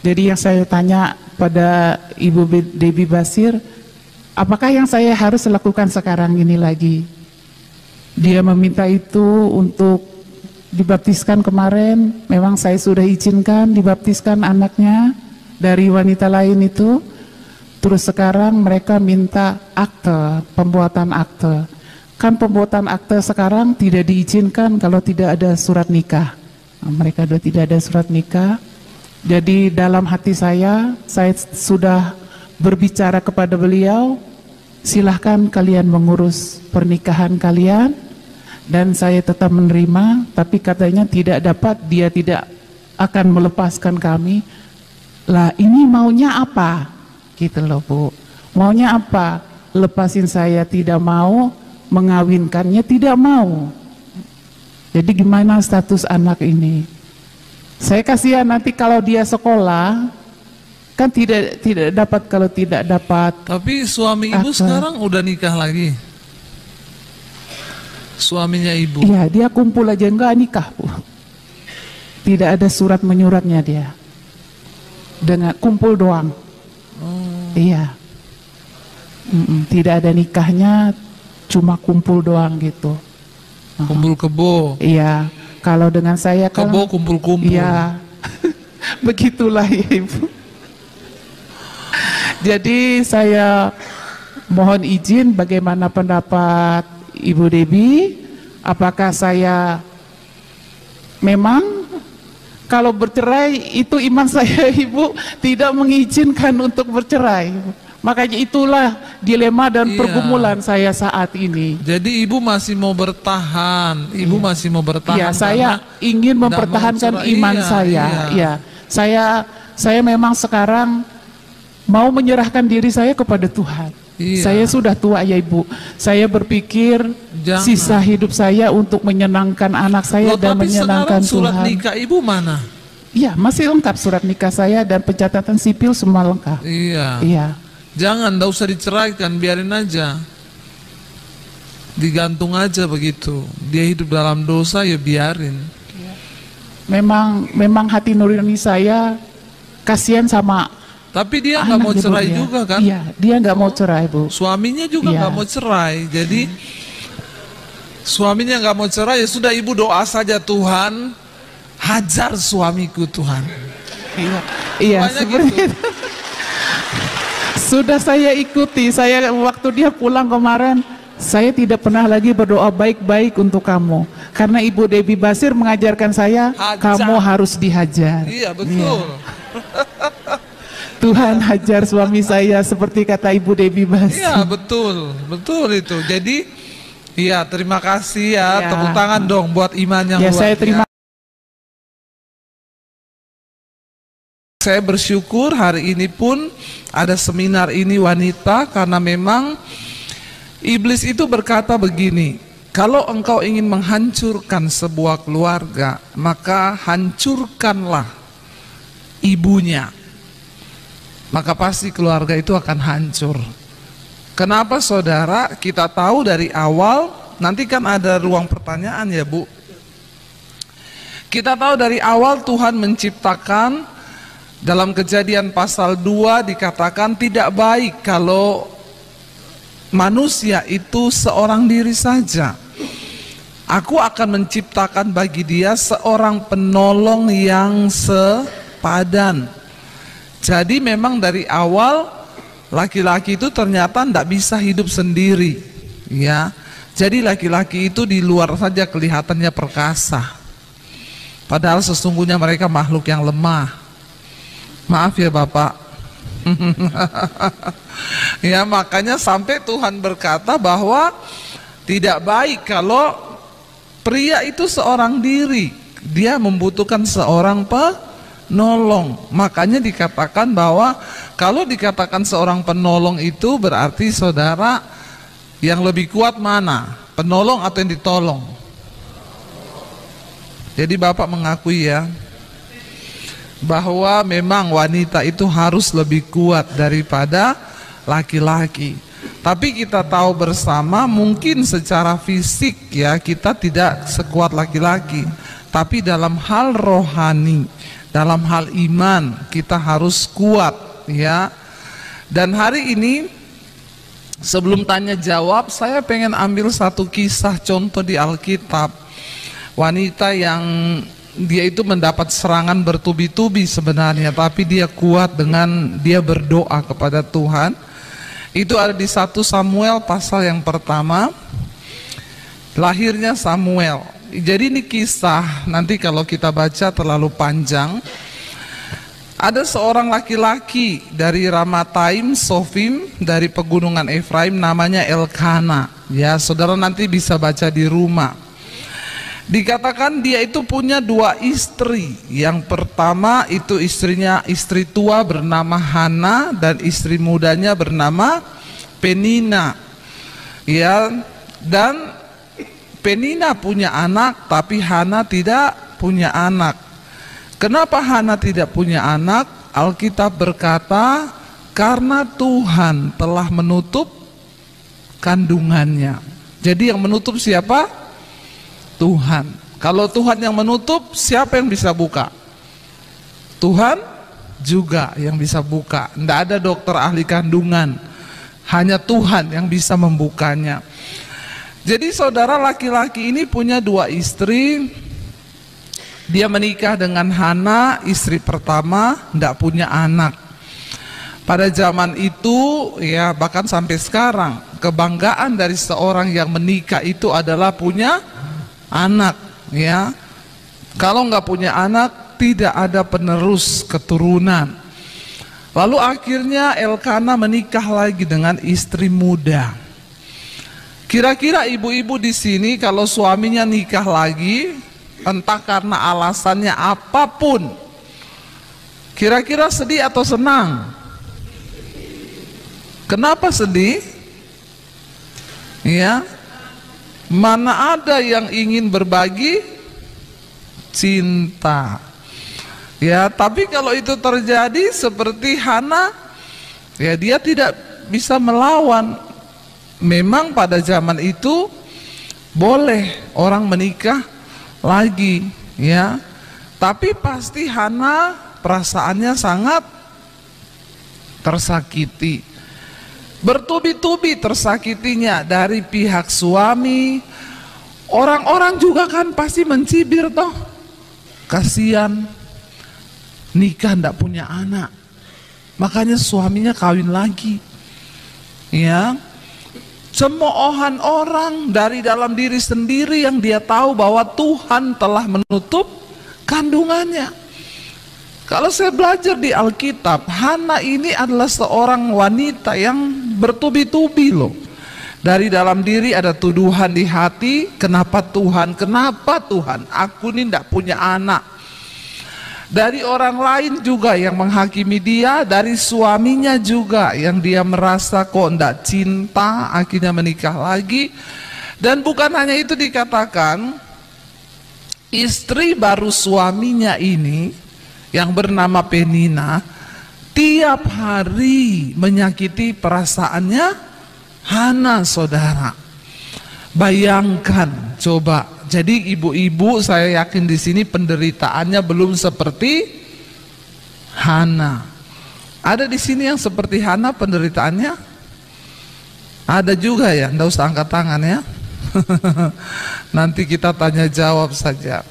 Jadi yang saya tanya pada Ibu Dewi Basir, apakah yang saya harus lakukan sekarang ini lagi? Dia meminta itu untuk dibaptiskan kemarin. Memang saya sudah izinkan dibaptiskan anaknya dari wanita lain itu. Terus sekarang mereka minta akte, pembuatan akte. Kan pembuatan akte sekarang tidak diizinkan kalau tidak ada surat nikah. Nah, mereka sudah tidak ada surat nikah. Jadi dalam hati saya sudah berbicara kepada beliau, silahkan kalian mengurus pernikahan kalian. Dan saya tetap menerima, tapi katanya tidak dapat, dia tidak akan melepaskan kami. Lah ini maunya apa? Gitu loh, Bu. Maunya apa? Lepasin saya tidak mau, mengawinkannya tidak mau. Jadi gimana status anak ini? Saya kasihan nanti kalau dia sekolah, kan tidak dapat kalau tidak dapat. Tapi suami ibu sekarang udah nikah lagi? Suaminya ibu? Iya, dia kumpul aja, enggak nikah, Bu. Tidak ada surat menyuratnya dia. Dengan kumpul doang. Iya. Tidak ada nikahnya, cuma kumpul doang gitu. Kumpul kebo. Iya. Kalau dengan saya kan Kebo kumpul-kumpul. ya begitulah ya Ibu. Jadi saya mohon izin bagaimana pendapat Ibu Debbie. Apakah saya memang kalau bercerai itu iman saya Ibu tidak mengizinkan untuk bercerai. Makanya itulah dilema dan Iya. pergumulan saya saat ini. Jadi ibu masih mau bertahan, ibu masih mau bertahan. Ya, saya karena ingin nggak mau mempertahankan cerai. iman Iya, saya. iya. Ya, saya memang sekarang mau menyerahkan diri saya kepada Tuhan. Iya. Saya sudah tua ya Ibu. Saya berpikir Jangan. sisa hidup saya untuk menyenangkan anak saya Loh, dan tapi menyenangkan sekarang surat Tuhan. nikah ibu mana? Iya, masih lengkap surat nikah saya dan pencatatan sipil semua lengkap. Iya. Iya. Jangan, nggak usah diceraikan, biarin aja. Digantung aja begitu. Dia hidup dalam dosa ya biarin. Memang hati nurani saya kasihan sama Tapi dia nggak anak mau Ibu cerai dia. juga kan? Iya, dia nggak mau cerai Bu. Suaminya juga Iya. nggak mau cerai. Jadi suaminya nggak mau cerai, ya sudah ibu doa saja, Tuhan hajar suamiku Tuhan. Iya, Banyak seperti gitu. itu. Sudah saya ikuti, saya waktu dia pulang kemarin, saya tidak pernah lagi berdoa baik-baik untuk kamu. Karena Ibu Debbie Basir mengajarkan saya, Hajar. kamu harus dihajar. Iya betul. Tuhan hajar suami saya seperti kata Ibu Debbie Basir. Iya betul, betul itu. Jadi, iya terima kasih ya, Ya. tepuk tangan dong buat iman yang Ya, luar saya terima. Saya bersyukur hari ini pun ada seminar ini wanita, karena memang iblis itu berkata begini, kalau engkau ingin menghancurkan sebuah keluarga, maka hancurkanlah ibunya. Maka pasti keluarga itu akan hancur. Kenapa saudara? Kita tahu dari awal, nanti kan ada ruang pertanyaan ya Bu. Kita tahu dari awal Tuhan menciptakan, dalam Kejadian pasal 2 dikatakan tidak baik kalau manusia itu seorang diri saja. Aku akan menciptakan bagi dia seorang penolong yang sepadan. Jadi memang dari awal laki-laki itu ternyata tidak bisa hidup sendiri, ya. Jadi laki-laki itu di luar saja kelihatannya perkasa, padahal sesungguhnya mereka makhluk yang lemah. Maaf ya Bapak. Ya makanya sampai Tuhan berkata bahwa tidak baik kalau pria itu seorang diri, dia membutuhkan seorang penolong. Makanya dikatakan bahwa kalau dikatakan seorang penolong itu berarti saudara yang lebih kuat mana? Penolong atau yang ditolong? Jadi Bapak mengakui ya bahwa memang wanita itu harus lebih kuat daripada laki-laki. Tapi kita tahu bersama mungkin secara fisik ya kita tidak sekuat laki-laki, tapi dalam hal rohani, dalam hal iman kita harus kuat ya. Dan hari ini sebelum tanya jawab, saya pengen ambil satu kisah contoh di Alkitab. Wanita yang dia itu mendapat serangan bertubi-tubi sebenarnya, tapi dia kuat dengan dia berdoa kepada Tuhan. Itu ada di 1 Samuel pasal yang pertama, lahirnya Samuel. Jadi ini kisah, nanti kalau kita baca terlalu panjang. Ada seorang laki-laki dari Ramataim Sofim, dari pegunungan Efraim, namanya Elkana. Ya, saudara nanti bisa baca di rumah. Dikatakan dia itu punya 2 istri. Yang pertama itu istrinya, istri tua bernama Hana, dan istri mudanya bernama Penina. Ya, dan Penina punya anak, tapi Hana tidak punya anak. Kenapa Hana tidak punya anak? Alkitab berkata karena Tuhan telah menutup kandungannya. Jadi yang menutup siapa? Tuhan. Kalau Tuhan yang menutup, siapa yang bisa buka? Tuhan juga yang bisa buka. Tidak ada dokter ahli kandungan, hanya Tuhan yang bisa membukanya. Jadi saudara, laki-laki ini punya 2 istri. Dia menikah dengan Hana, istri pertama, tidak punya anak. Pada zaman itu, ya bahkan sampai sekarang, kebanggaan dari seorang yang menikah itu adalah punya anak. Ya, kalau nggak punya anak, tidak ada penerus keturunan. Lalu akhirnya Elkana menikah lagi dengan istri muda. Kira-kira ibu-ibu di sini kalau suaminya nikah lagi, entah karena alasannya apapun, kira-kira sedih atau senang? Kenapa sedih? Ya, mana ada yang ingin berbagi cinta? Ya, tapi kalau itu terjadi seperti Hana, ya dia tidak bisa melawan. Memang pada zaman itu boleh orang menikah lagi, ya. Tapi pasti Hana perasaannya sangat tersakiti. Bertubi-tubi tersakitinya dari pihak suami. Orang-orang juga kan pasti mencibir toh. Kasihan nikah ndak punya anak. Makanya suaminya kawin lagi. Ya. Cemoohan orang dari dalam diri sendiri yang dia tahu bahwa Tuhan telah menutup kandungannya. Kalau saya belajar di Alkitab, Hana ini adalah seorang wanita yang bertubi-tubi loh. Dari dalam diri ada tuduhan di hati, kenapa Tuhan, aku ini tidak punya anak. Dari orang lain juga yang menghakimi dia, dari suaminya juga yang dia merasa kok tidak cinta, akhirnya menikah lagi. Dan bukan hanya itu, dikatakan istri baru suaminya ini yang bernama Penina tiap hari menyakiti perasaannya Hana, saudara. Bayangkan coba. Jadi ibu-ibu, saya yakin di sini penderitaannya belum seperti Hana. Ada di sini yang seperti Hana penderitaannya? Ada juga ya, nggak usah angkat tangan ya. Nanti kita tanya jawab saja.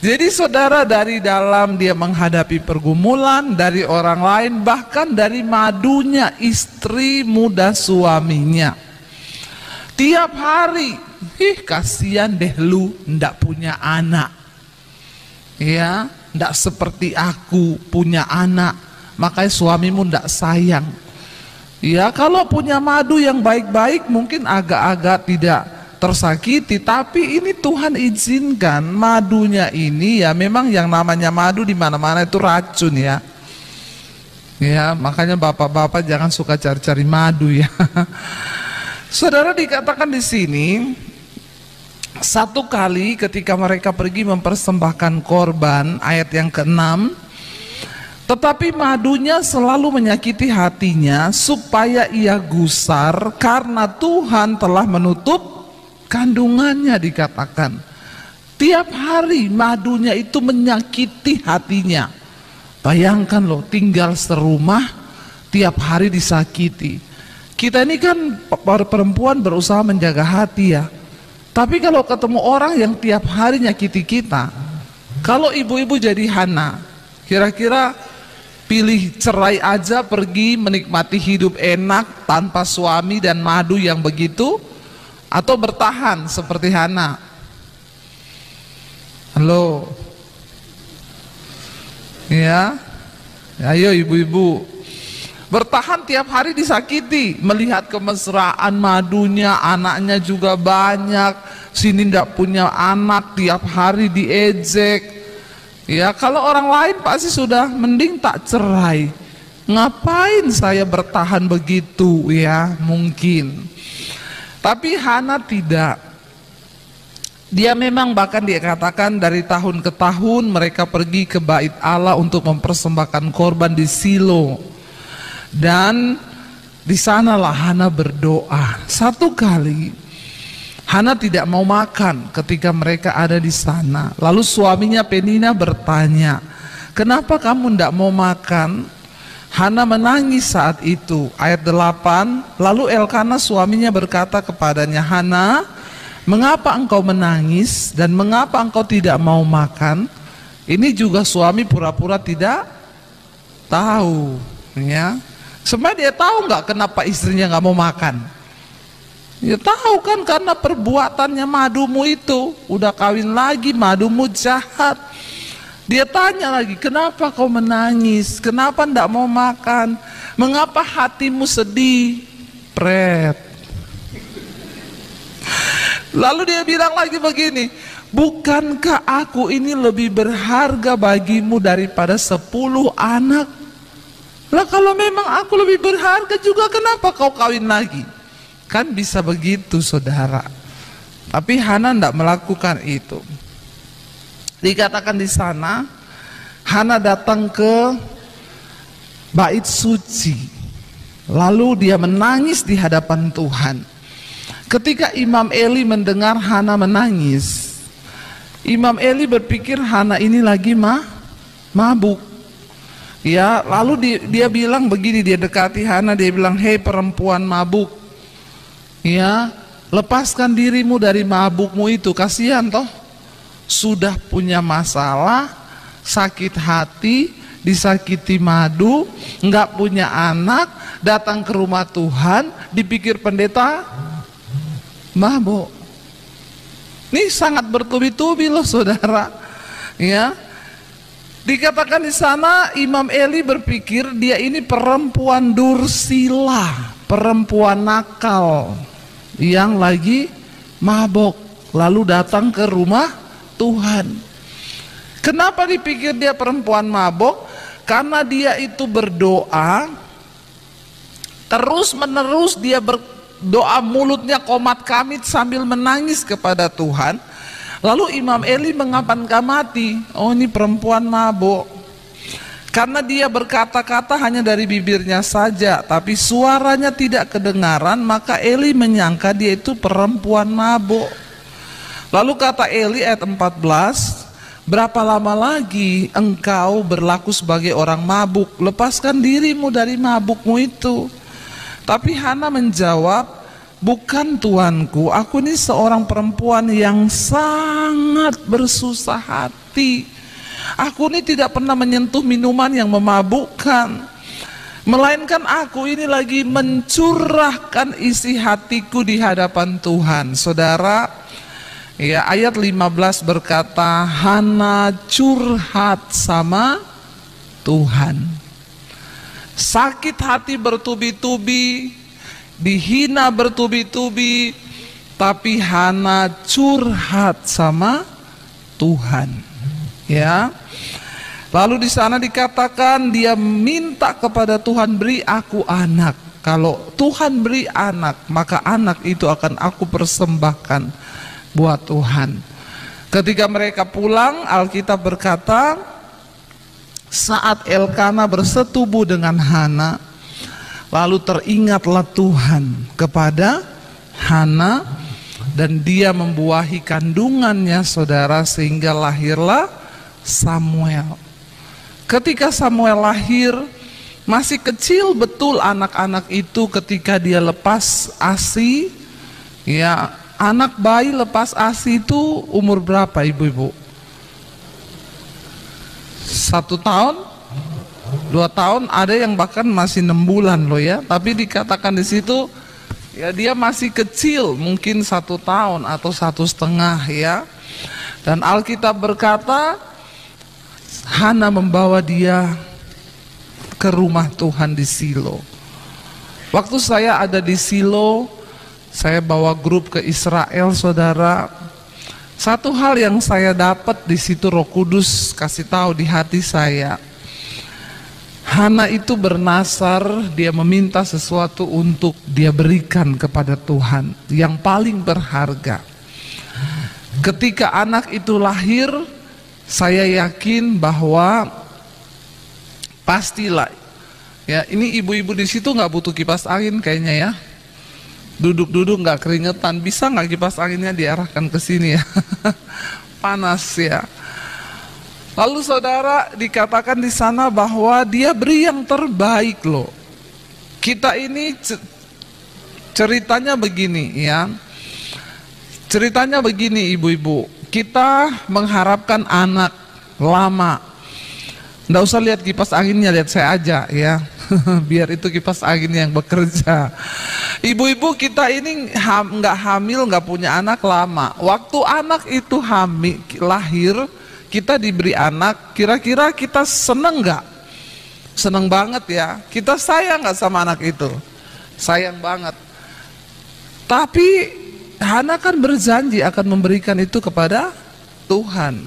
Jadi saudara, dari dalam dia menghadapi pergumulan dari orang lain, bahkan dari madunya istri muda suaminya. Tiap hari, kasihan deh lu ndak punya anak. Ya, ndak seperti aku punya anak, makanya suamimu ndak sayang. Ya, kalau punya madu yang baik-baik mungkin agak-agak tidak tersakiti, tapi ini Tuhan izinkan madunya ini, ya memang yang namanya madu di mana-mana itu racun ya. Ya, makanya bapak-bapak jangan suka cari-cari madu ya. Saudara, dikatakan di sini satu kali ketika mereka pergi mempersembahkan korban, ayat yang ke-6, tetapi madunya selalu menyakiti hatinya supaya ia gusar karena Tuhan telah menutup kandungannya. Dikatakan tiap hari madunya itu menyakiti hatinya. Bayangkan loh, tinggal serumah tiap hari disakiti. Kita ini kan perempuan berusaha menjaga hati ya. Tapi kalau ketemu orang yang tiap hari nyakiti kita, kalau ibu-ibu jadi Hana, kira-kira pilih cerai aja, pergi menikmati hidup enak tanpa suami dan madu yang begitu, atau bertahan seperti Hana? Halo, ya, ayo ibu-ibu, bertahan tiap hari disakiti, melihat kemesraan madunya, anaknya juga banyak, sini ndak punya anak, tiap hari diejek. Ya, kalau orang lain pasti sudah mending tak cerai. Ngapain saya bertahan begitu ya, mungkin. Tapi Hana tidak. Dia memang bahkan dikatakan dari tahun ke tahun mereka pergi ke bait Allah untuk mempersembahkan korban di Silo. Dan di sanalah Hana berdoa. Satu kali Hana tidak mau makan ketika mereka ada di sana. Lalu suaminya Penina bertanya, "Kenapa kamu tidak mau makan?" Hana menangis saat itu. Ayat 8, lalu Elkana suaminya berkata kepadanya, "Hana, mengapa engkau menangis dan mengapa engkau tidak mau makan?" Ini juga suami pura-pura tidak tahu, ya. Sebenarnya dia tahu nggak kenapa istrinya nggak mau makan? Ya tahu kan, karena perbuatannya madumu itu. Udah kawin lagi, madumu jahat. Dia tanya lagi, kenapa kau menangis? Kenapa ndak mau makan? Mengapa hatimu sedih? Pret. Lalu dia bilang lagi begini, bukankah aku ini lebih berharga bagimu daripada 10 anak? Lah kalau memang aku lebih berharga juga, kenapa kau kawin lagi? Kan bisa begitu, saudara. Tapi Hana tidak melakukan itu. Dikatakan di sana, Hana datang ke bait suci, lalu dia menangis di hadapan Tuhan. Ketika Imam Eli mendengar Hana menangis, Imam Eli berpikir Hana ini lagi mabuk. Ya, lalu dia bilang begini, dia dekati Hana, dia bilang, hei perempuan mabuk, ya, lepaskan dirimu dari mabukmu itu. Kasihan toh, sudah punya masalah, sakit hati, disakiti madu, nggak punya anak, datang ke rumah Tuhan, dipikir pendeta mabuk. Ini sangat bertubi-tubi loh, saudara. Ya, dikatakan di sana Imam Eli berpikir dia ini perempuan dursila, perempuan nakal yang lagi mabok, lalu datang ke rumah Tuhan. Kenapa dipikir dia perempuan mabok? Karena dia itu berdoa terus menerus, dia berdoa mulutnya komat kamit sambil menangis kepada Tuhan. Lalu Imam Eli mengamati, oh ini perempuan mabuk. Karena dia berkata-kata hanya dari bibirnya saja, tapi suaranya tidak kedengaran, maka Eli menyangka dia itu perempuan mabuk. Lalu kata Eli ayat 14, berapa lama lagi engkau berlaku sebagai orang mabuk? Lepaskan dirimu dari mabukmu itu. Tapi Hana menjawab, bukan tuanku, aku ini seorang perempuan yang sangat bersusah hati. Aku ini tidak pernah menyentuh minuman yang memabukkan, melainkan aku ini lagi mencurahkan isi hatiku di hadapan Tuhan. Saudara, ya, ayat 15 berkata, Hana curhat sama Tuhan. Sakit hati bertubi-tubi, dihina bertubi-tubi, tapi Hana curhat sama Tuhan. Ya. Lalu di sana dikatakan dia minta kepada Tuhan, beri aku anak. Kalau Tuhan beri anak, maka anak itu akan aku persembahkan buat Tuhan. Ketika mereka pulang, Alkitab berkata, saat Elkana bersetubuh dengan Hana, lalu teringatlah Tuhan kepada Hana, dan dia membuahi kandungannya, saudara, sehingga lahirlah Samuel. Ketika Samuel lahir, masih kecil betul anak-anak itu ketika dia lepas ASI. Ya, anak bayi lepas ASI itu umur berapa, ibu-ibu? 1 tahun? 2 tahun, ada yang bahkan masih 6 bulan loh ya. Tapi dikatakan di situ ya dia masih kecil, mungkin 1 tahun atau 1,5 ya. Dan Alkitab berkata Hana membawa dia ke rumah Tuhan di Silo. Waktu saya ada di Silo, saya bawa grup ke Israel, saudara. Satu hal yang saya dapat di situ, Roh Kudus kasih tahu di hati saya. Hana itu bernasar, dia meminta sesuatu untuk dia berikan kepada Tuhan yang paling berharga. Ketika anak itu lahir, saya yakin bahwa pastilah ya, ini ibu-ibu di situ nggak butuh kipas angin kayaknya ya. Duduk-duduk nggak keringetan, bisa nggak kipas anginnya diarahkan ke sini ya? Panas ya. Lalu saudara, dikatakan di sana bahwa dia beri yang terbaik loh. Kita ini ceritanya begini ya. Ceritanya begini ibu-ibu, kita mengharapkan anak lama. Nggak usah lihat kipas anginnya, lihat saya aja ya. Biar itu kipas angin yang bekerja. Ibu-ibu kita ini nggak hamil, nggak punya anak lama. Waktu anak itu hamil, lahir, kita diberi anak, kira-kira kita seneng nggak? Seneng banget ya. Kita sayang nggak sama anak itu? Sayang banget. Tapi Hana kan berjanji akan memberikan itu kepada Tuhan.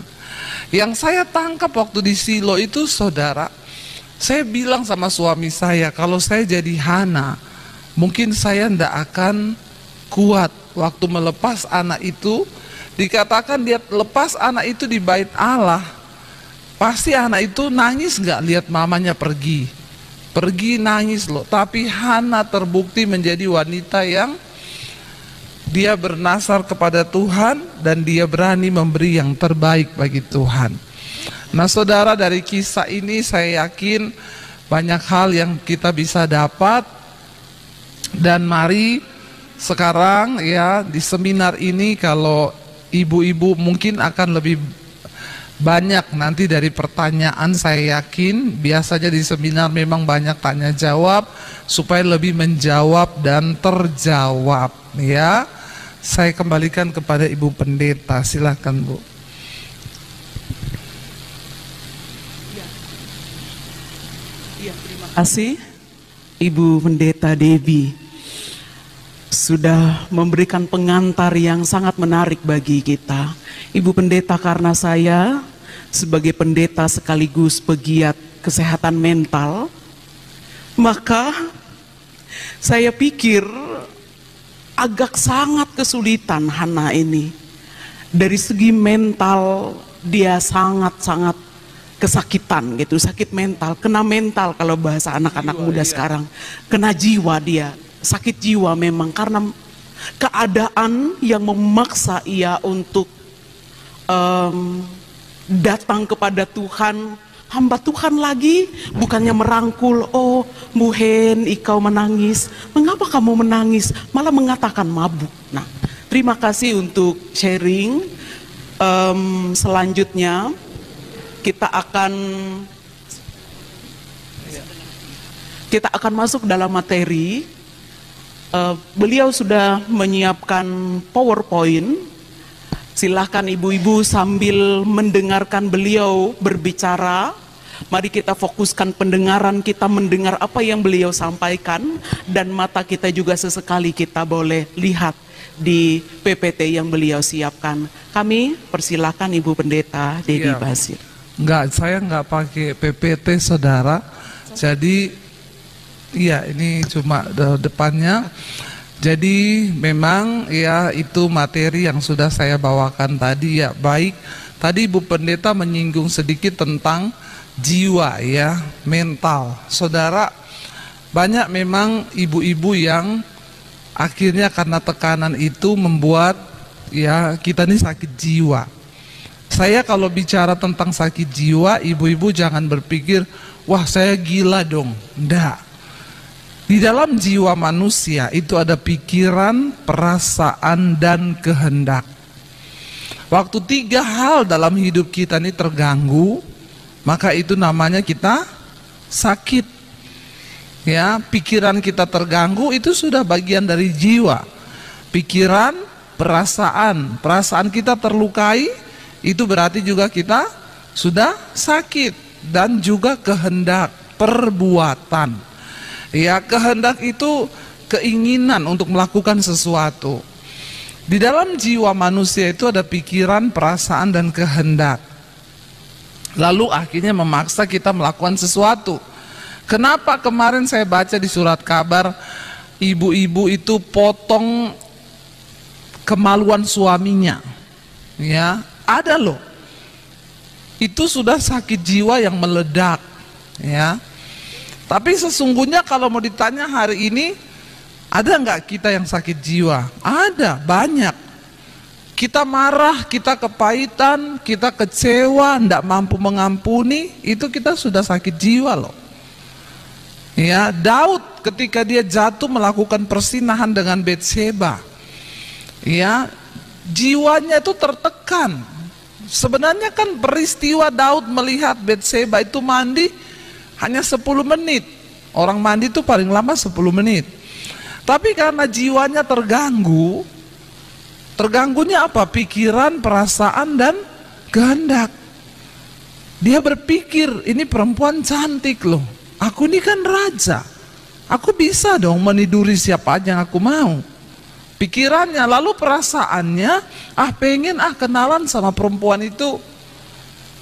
Yang saya tangkap waktu di Silo itu, saudara, saya bilang sama suami saya, kalau saya jadi Hana, mungkin saya ndak akan kuat waktu melepas anak itu. Dikatakan dia lepas anak itu di bait Allah, pasti anak itu nangis nggak lihat mamanya pergi nangis loh. Tapi Hana terbukti menjadi wanita yang dia bernasar kepada Tuhan dan dia berani memberi yang terbaik bagi Tuhan. Nah saudara, dari kisah ini saya yakin banyak hal yang kita bisa dapat. Dan mari sekarang ya di seminar ini, kalau ibu-ibu mungkin akan lebih banyak nanti dari pertanyaan, saya yakin biasanya di seminar memang banyak tanya jawab supaya lebih menjawab dan terjawab ya. Saya kembalikan kepada Ibu Pendeta, silakan Bu. Terima kasih Ibu Pendeta Debbie sudah memberikan pengantar yang sangat menarik bagi kita. Ibu Pendeta, karena saya sebagai pendeta sekaligus pegiat kesehatan mental, maka saya pikir agak sangat kesulitan Hana ini. Dari segi mental dia sangat-sangat kesakitan gitu, sakit mental, kena mental kalau bahasa anak-anak muda sekarang, kena jiwa dia, sakit jiwa memang karena keadaan yang memaksa ia untuk datang kepada Tuhan, hamba Tuhan lagi, bukannya merangkul, oh Muhen, ikau menangis, mengapa kamu menangis, malah mengatakan mabuk. Nah, terima kasih untuk sharing. Selanjutnya kita akan masuk dalam materi. Beliau sudah menyiapkan PowerPoint. Silahkan ibu-ibu sambil mendengarkan beliau berbicara. Mari kita fokuskan pendengaran kita, mendengar apa yang beliau sampaikan. Dan mata kita juga sesekali kita boleh lihat di PPT yang beliau siapkan. Kami persilahkan Ibu Pendeta Dedi Basir. Enggak, saya enggak pakai PPT saudara. Jadi iya, ini cuma depannya. Jadi memang ya itu materi yang sudah saya bawakan tadi ya. Baik, tadi Ibu Pendeta menyinggung sedikit tentang jiwa ya, mental. Saudara, banyak memang ibu-ibu yang akhirnya karena tekanan itu membuat ya kita ini sakit jiwa. Saya kalau bicara tentang sakit jiwa, ibu-ibu jangan berpikir, wah saya gila dong. Enggak. Di dalam jiwa manusia itu ada pikiran, perasaan, dan kehendak. Waktu 3 hal dalam hidup kita ini terganggu, maka itu namanya kita sakit. Ya, pikiran kita terganggu itu sudah bagian dari jiwa. Pikiran, perasaan kita terlukai, itu berarti juga kita sudah sakit. Dan juga kehendak, perbuatan. Ya, kehendak itu keinginan untuk melakukan sesuatu. Di dalam jiwa manusia itu ada pikiran, perasaan, dan kehendak. Lalu akhirnya memaksa kita melakukan sesuatu. Kenapa kemarin saya baca di surat kabar, ibu-ibu itu potong kemaluan suaminya. Ya, ada loh. Itu sudah sakit jiwa yang meledak. Ya. Tapi sesungguhnya kalau mau ditanya hari ini, ada nggak kita yang sakit jiwa? Ada, banyak. Kita marah, kita kepahitan, kita kecewa, nggak mampu mengampuni, itu kita sudah sakit jiwa loh. Ya, Daud ketika dia jatuh melakukan persinahan dengan Betsheba, ya, jiwanya itu tertekan. Sebenarnya kan peristiwa Daud melihat Batseba itu mandi hanya 10 menit. Orang mandi itu paling lama 10 menit. Tapi karena jiwanya terganggu, terganggunya apa? Pikiran, perasaan, dan kehendak. Dia berpikir, ini perempuan cantik loh. Aku ini kan raja. Aku bisa dong meniduri siapa aja yang aku mau. Pikirannya, lalu perasaannya, pengen kenalan sama perempuan itu.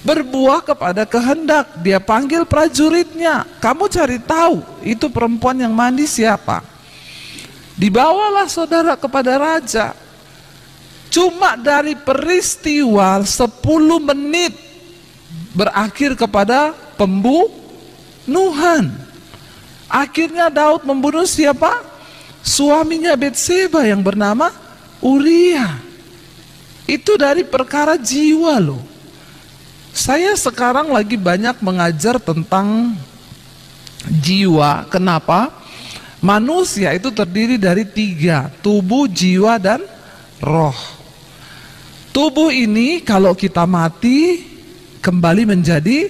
Berbuah kepada kehendak. Dia panggil prajuritnya. Kamu cari tahu, itu perempuan yang mandi siapa. Dibawalah saudara kepada raja. Cuma dari peristiwa 10 menit berakhir kepada pembunuhan. Akhirnya Daud membunuh siapa? Suaminya Batseba yang bernama Uria. Itu dari perkara jiwa loh. Saya sekarang lagi banyak mengajar tentang jiwa. Kenapa? Manusia itu terdiri dari 3, tubuh, jiwa, dan roh. Tubuh ini kalau kita mati kembali menjadi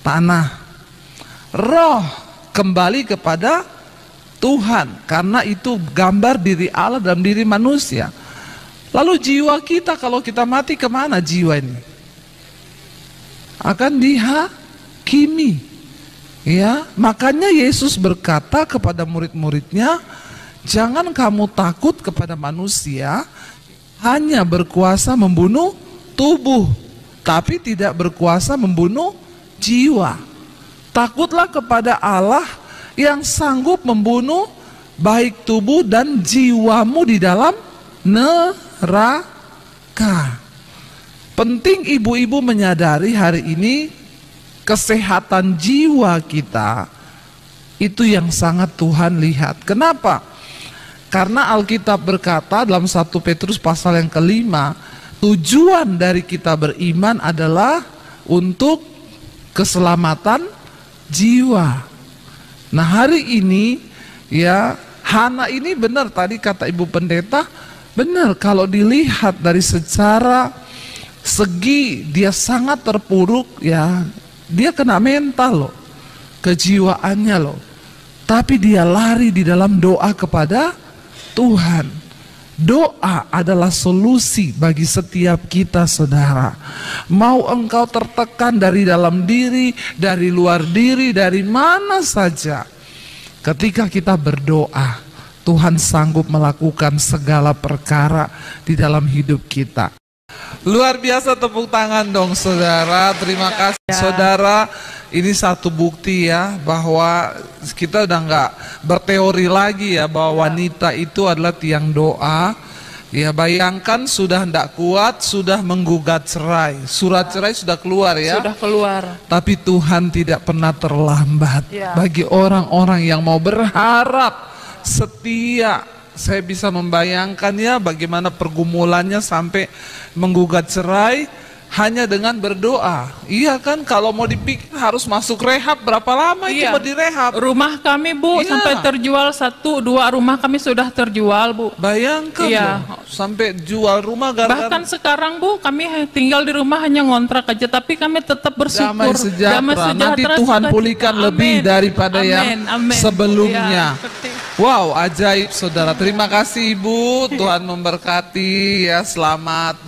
tanah. Roh kembali kepada Tuhan, karena itu gambar diri Allah dalam diri manusia. Lalu jiwa kita kalau kita mati kemana jiwa ini? Akan dihakimi. Ya, makanya Yesus berkata kepada murid-muridnya, jangan kamu takut kepada manusia, hanya berkuasa membunuh tubuh, tapi tidak berkuasa membunuh jiwa. Takutlah kepada Allah yang sanggup membunuh baik tubuh dan jiwamu di dalam neraka. Penting ibu-ibu menyadari hari ini kesehatan jiwa kita itu yang sangat Tuhan lihat. Kenapa? Karena Alkitab berkata dalam 1 Petrus pasal yang ke-5, tujuan dari kita beriman adalah untuk keselamatan jiwa. Nah hari ini ya, Hana ini benar tadi kata Ibu Pendeta, benar kalau dilihat dari secara segi dia sangat terpuruk ya, dia kena mental loh, kejiwaannya loh. Tapi dia lari di dalam doa kepada Tuhan. Doa adalah solusi bagi setiap kita saudara. Mau engkau tertekan dari dalam diri, dari luar diri, dari mana saja. Ketika kita berdoa, Tuhan sanggup melakukan segala perkara di dalam hidup kita. Luar biasa, tepuk tangan dong saudara. Terima kasih saudara. Ini satu bukti ya bahwa kita udah nggak berteori lagi ya bahwa wanita itu adalah tiang doa. Ya bayangkan sudah tidak kuat, sudah menggugat cerai. Surat cerai sudah keluar ya. Sudah keluar. Tapi Tuhan tidak pernah terlambat bagi orang-orang yang mau berharap setia. Saya bisa membayangkan ya bagaimana pergumulannya sampai menggugat cerai. Hanya dengan berdoa. Iya kan, kalau mau dipikir harus masuk rehab, berapa lama itu mau direhab? Rumah kami Bu sampai terjual 1-2 rumah kami sudah terjual Bu. Bayangkan loh, sampai jual rumah gara-gara. Bahkan sekarang Bu kami tinggal di rumah hanya ngontrak aja, tapi kami tetap bersyukur. Damai sejahtera. Nanti Tuhan pulihkan lebih daripada yang sebelumnya. Wow, ajaib saudara. Terima kasih Ibu, Tuhan memberkati ya, selamat.